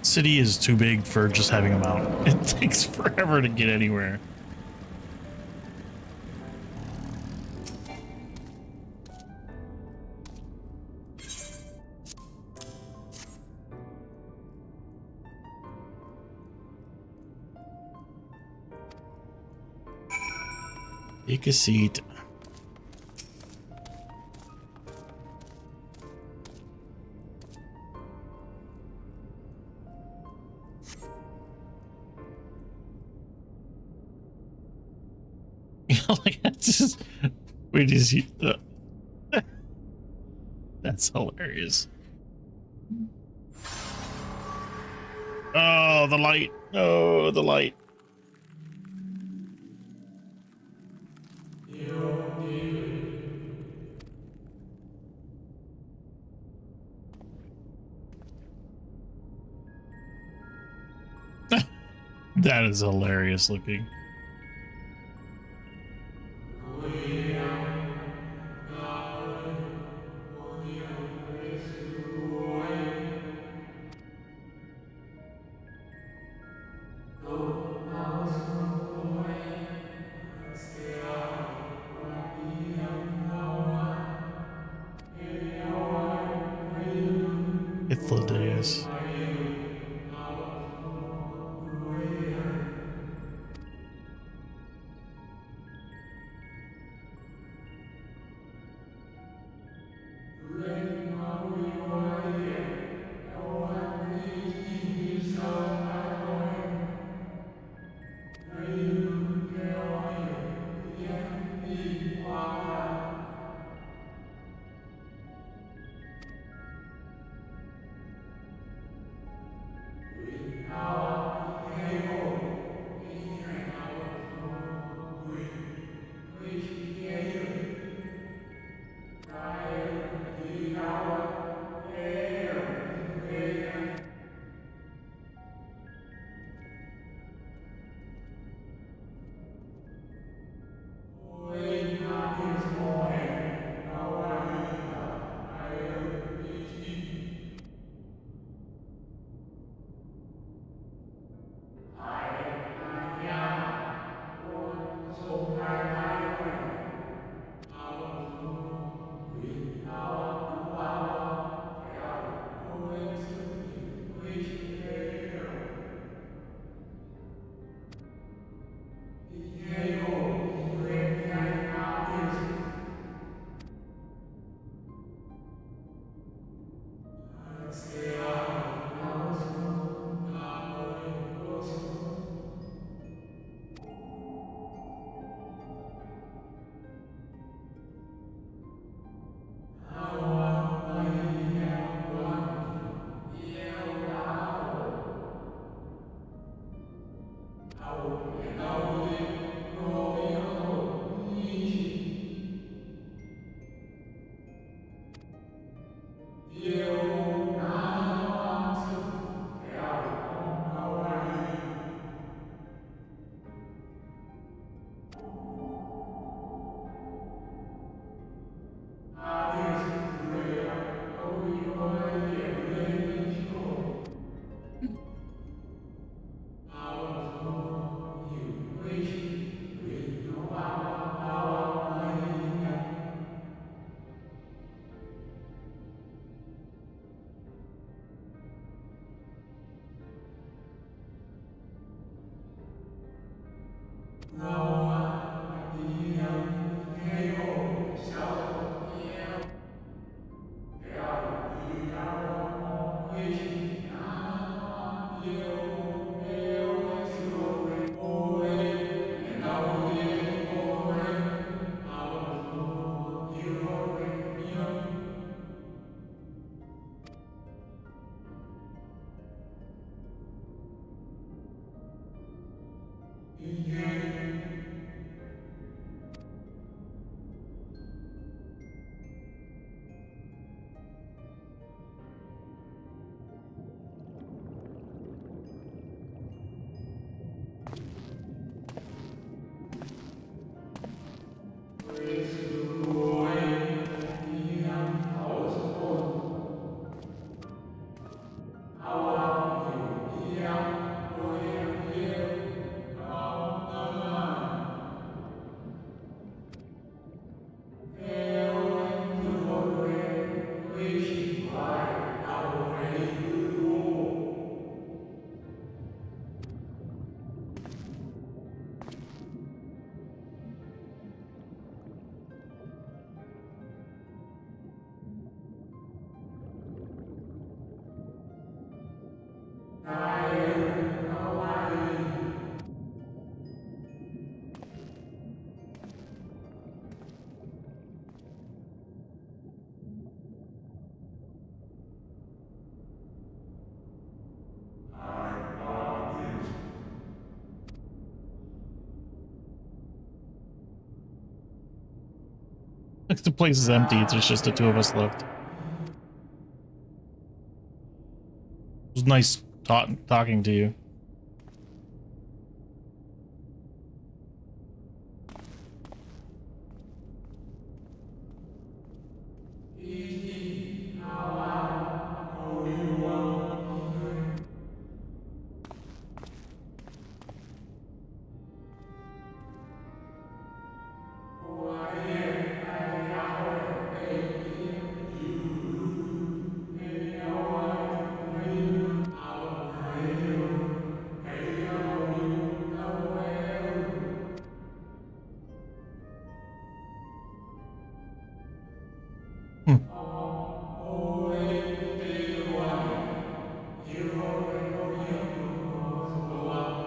City is too big for just having a mountain. It takes forever to get anywhere. Take a seat. Like, that's just, where does he? That's hilarious. Oh, the light! Oh, the light! That is hilarious looking. Days. The place is empty. There's just the two of us left. It was nice talking to you.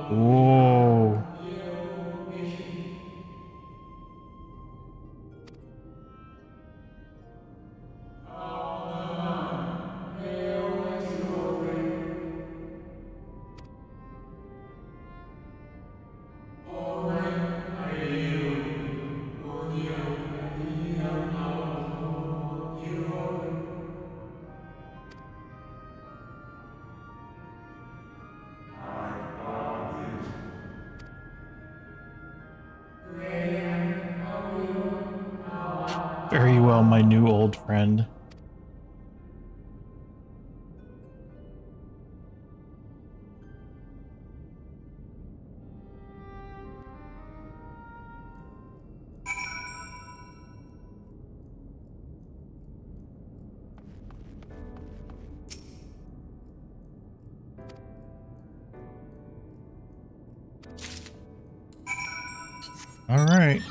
Whoa. Very well, my new old friend. All right.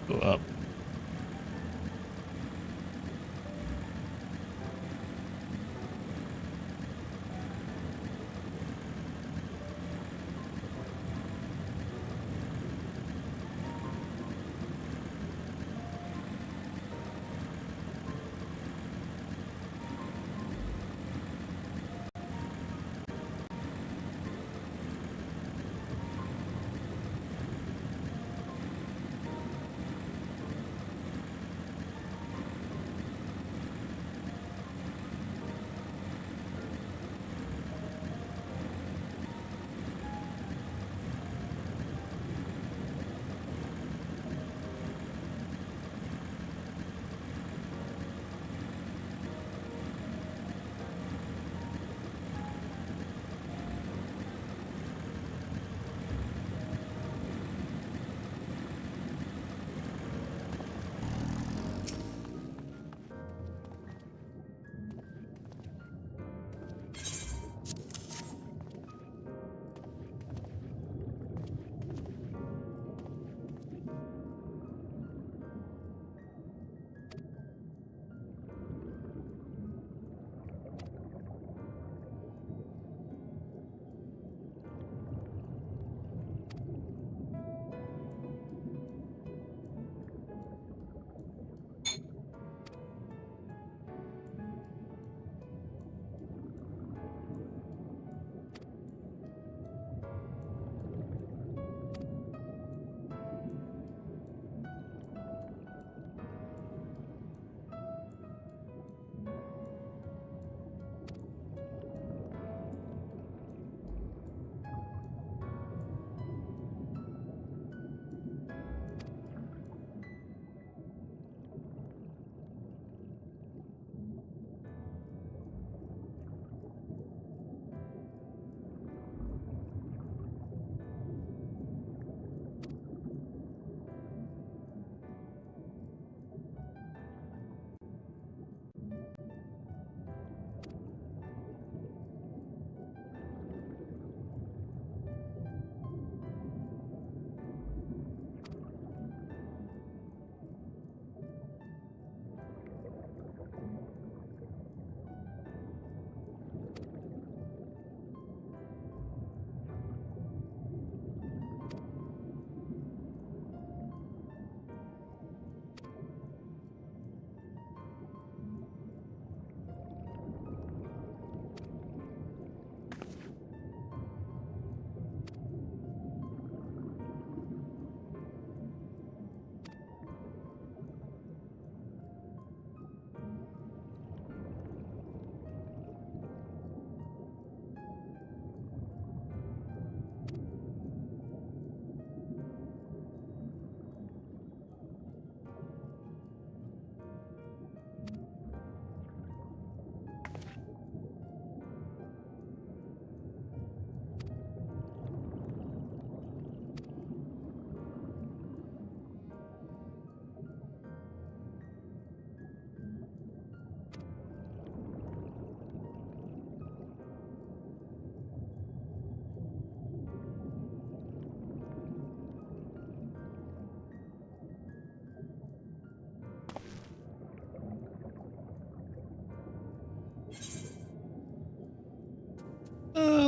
Go up.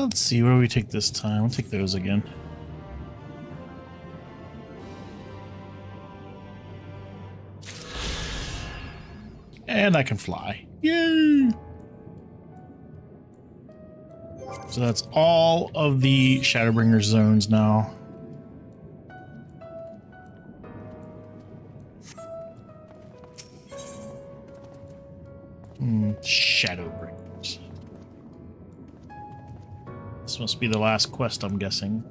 Let's see, where do we take this time? We'll take those again. And I can fly. Yay! So that's all of the Shadowbringers zones now. Shadowbringers. This must be the last quest, I'm guessing.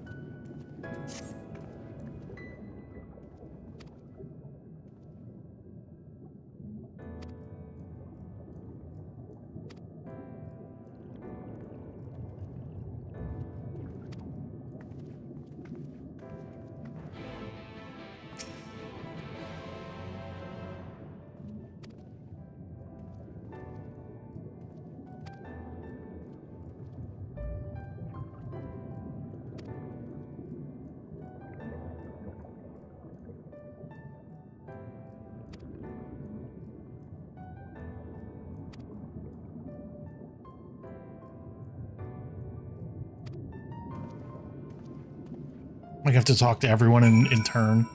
I have to talk to everyone in turn.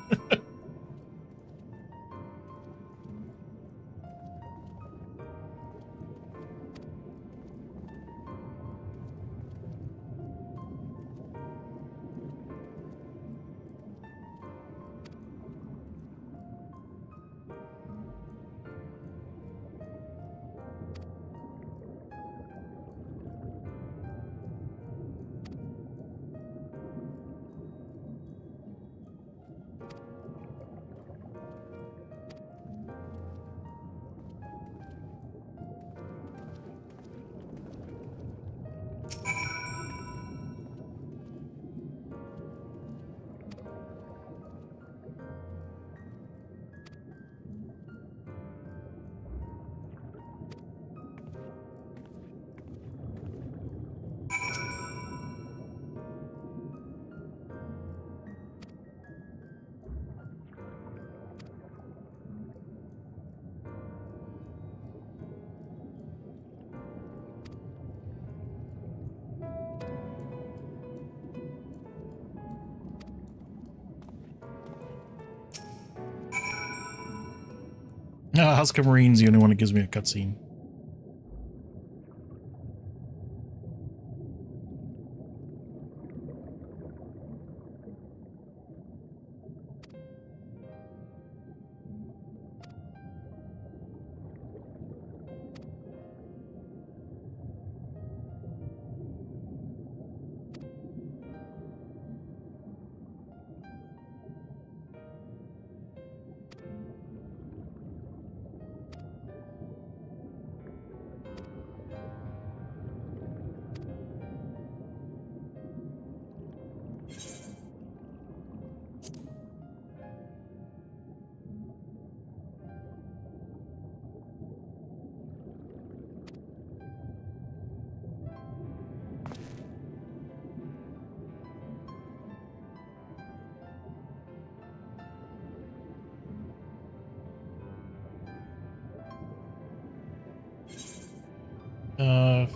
No, House of Marine's the only one that gives me a cutscene.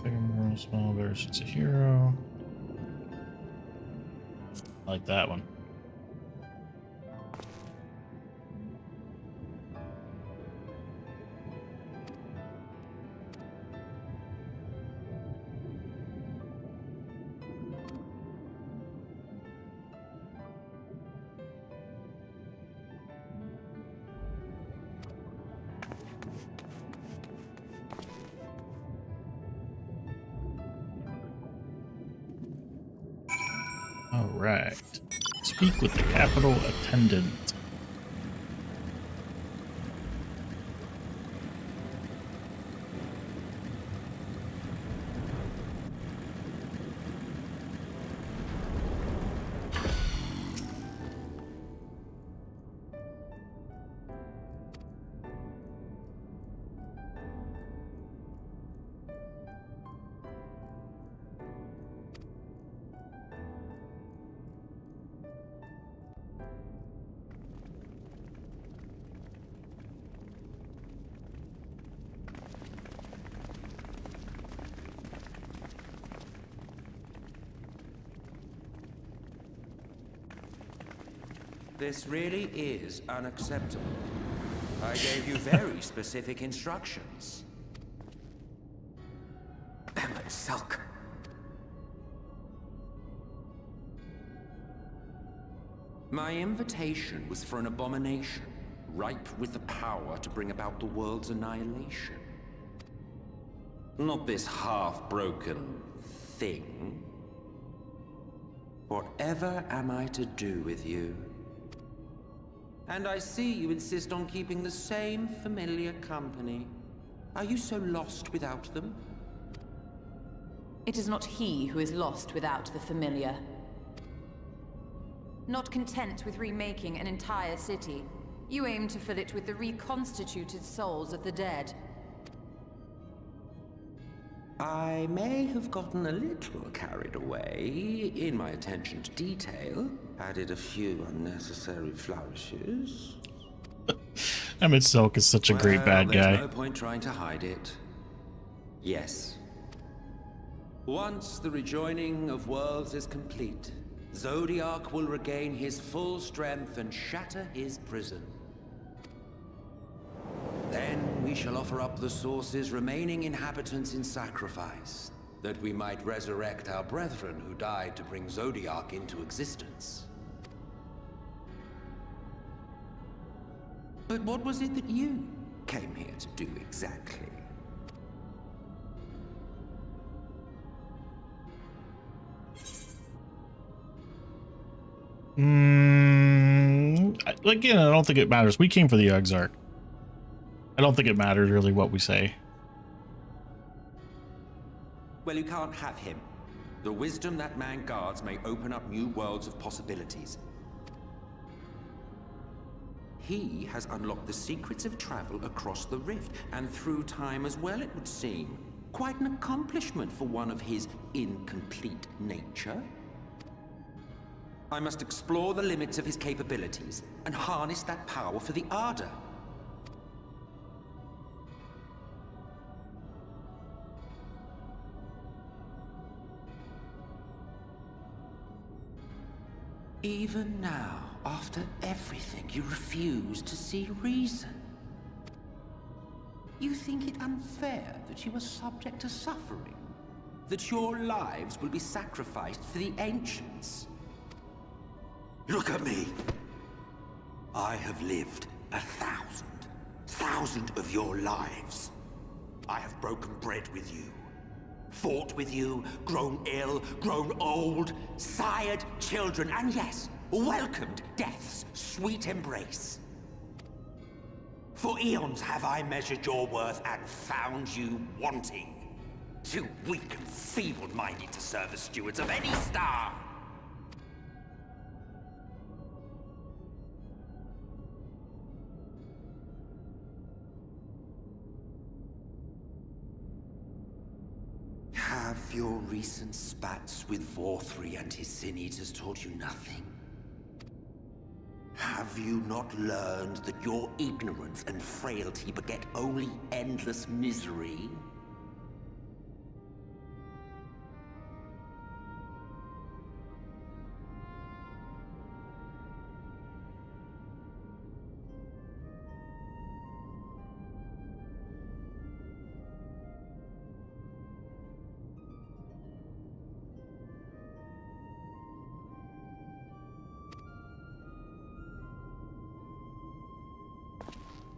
Figure more small version's a hero. I like that one. All right. Speak with the Capitol Attendant. This really is unacceptable. I gave you very specific instructions. Emmet Sulk. My invitation was for an abomination, ripe with the power to bring about the world's annihilation. Not this half-broken thing. Whatever am I to do with you? And I see you insist on keeping the same familiar company. Are you so lost without them? It is not he who is lost without the familiar. Not content with remaking an entire city, you aim to fill it with the reconstituted souls of the dead. I may have gotten a little carried away in my attention to detail, added a few unnecessary flourishes. Emmet Sulk is such a great bad guy. There's no point trying to hide it. Yes. Once the rejoining of worlds is complete, Zodiac will regain his full strength and shatter his prison. Then we shall offer up the Source's remaining inhabitants in sacrifice, that we might resurrect our brethren who died to bring Zodiac into existence. But what was it that you came here to do exactly? Again, I don't think it matters. We came for the Exarch. I don't think it matters really what we say. Well, you can't have him. The wisdom that man guards may open up new worlds of possibilities. He has unlocked the secrets of travel across the rift, and through time as well, it would seem. Quite an accomplishment for one of his incomplete nature. I must explore the limits of his capabilities, and harness that power for the Ardor. Even now, after everything, you refuse to see reason. You think it unfair that you are subject to suffering? That your lives will be sacrificed for the Ancients? Look at me! I have lived 1,000 of your lives. I have broken bread with you. Fought with you, grown ill, grown old, sired children, and yes, welcomed death's sweet embrace. For eons have I measured your worth and found you wanting. Too weak and feeble-minded to serve as stewards of any star. Have your recent spats with Vorthri and his Sin Eaters taught you nothing? Have you not learned that your ignorance and frailty beget only endless misery?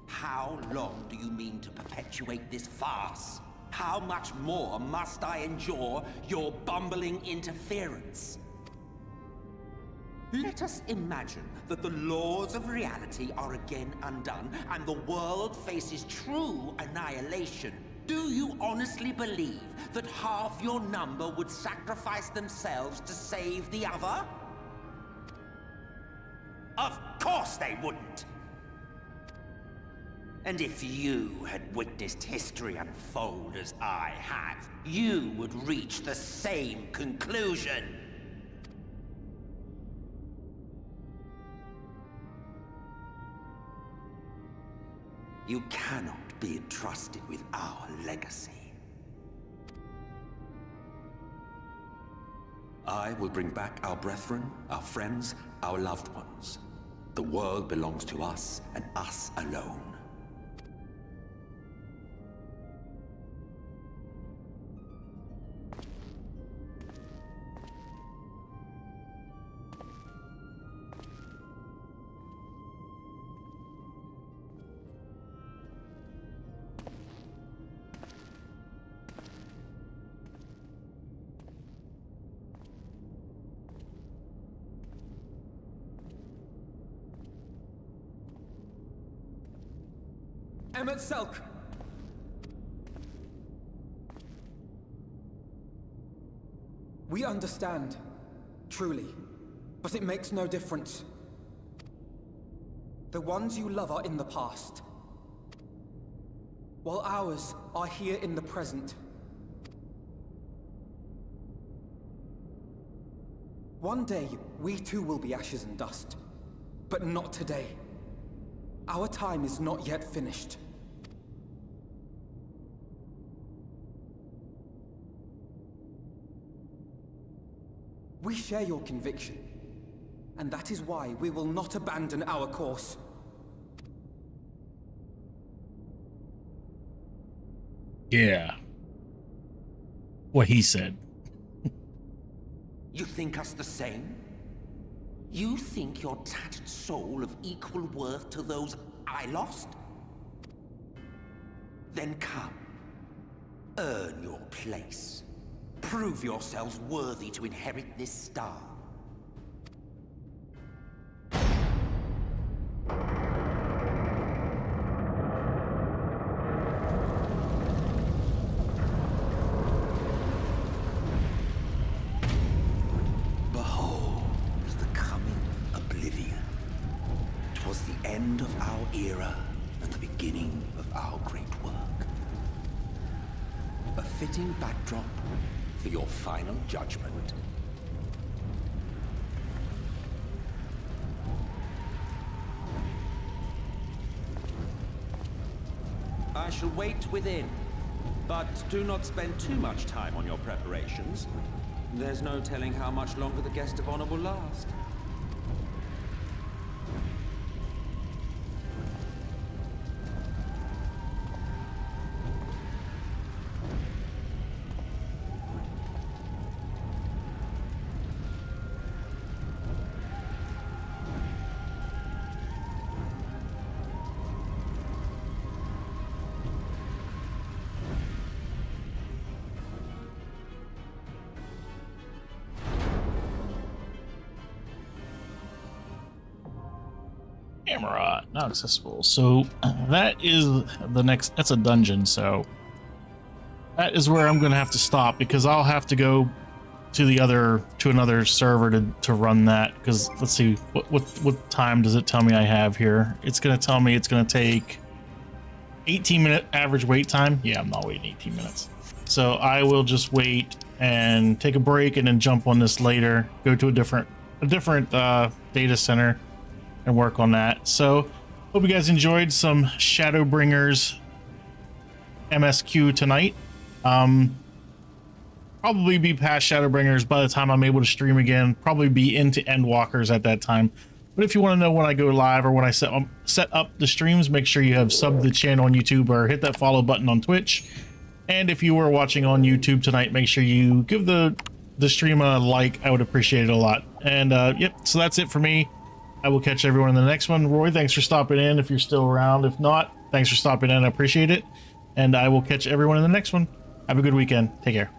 How long do you mean to perpetuate this farce? How much more must I endure your bumbling interference? Let us imagine that the laws of reality are again undone and the world faces true annihilation. Do you honestly believe that half your number would sacrifice themselves to save the other? Of course they wouldn't! And if you had witnessed history unfold as I have, you would reach the same conclusion. You cannot be entrusted with our legacy. I will bring back our brethren, our friends, our loved ones. The world belongs to us and us alone. Emmett Selk! We understand, truly, but it makes no difference. The ones you love are in the past, while ours are here in the present. One day, we too will be ashes and dust, but not today. Our time is not yet finished. We share your conviction, and that is why we will not abandon our course. Yeah. What he said. You think us the same? You think your tattered soul of equal worth to those I lost? Then come. Earn your place. Prove yourselves worthy to inherit this star. Behold the coming oblivion. 'Twas the end of our era and the beginning of our great work. A fitting backdrop for your final judgment. I shall wait within, but do not spend too much time on your preparations. There's no telling how much longer the guest of honor will last. Camera not accessible. So that is the next. That's a dungeon. So that is where I'm going to have to stop because I'll have to go to another server to run that. Because let's see what time does it tell me I have here? It's going to tell me it's going to take 18-minute average wait time. Yeah, I'm not waiting 18 minutes. So I will just wait and take a break and then jump on this later. Go to a different data center and work on that. So hope you guys enjoyed some Shadowbringers MSQ tonight. Probably be past Shadowbringers by the time I'm able to stream again. Probably be into Endwalkers at that time. But if you want to know when I go live or when I set up the streams, make sure you have subbed the channel on YouTube or hit that follow button on Twitch. And if you were watching on YouTube tonight, make sure you give the stream a like. I would appreciate it a lot. And yep, so that's it for me. I will catch everyone in the next one. Roy, thanks for stopping in if you're still around. If not, thanks for stopping in. I appreciate it. And I will catch everyone in the next one. Have a good weekend. Take care.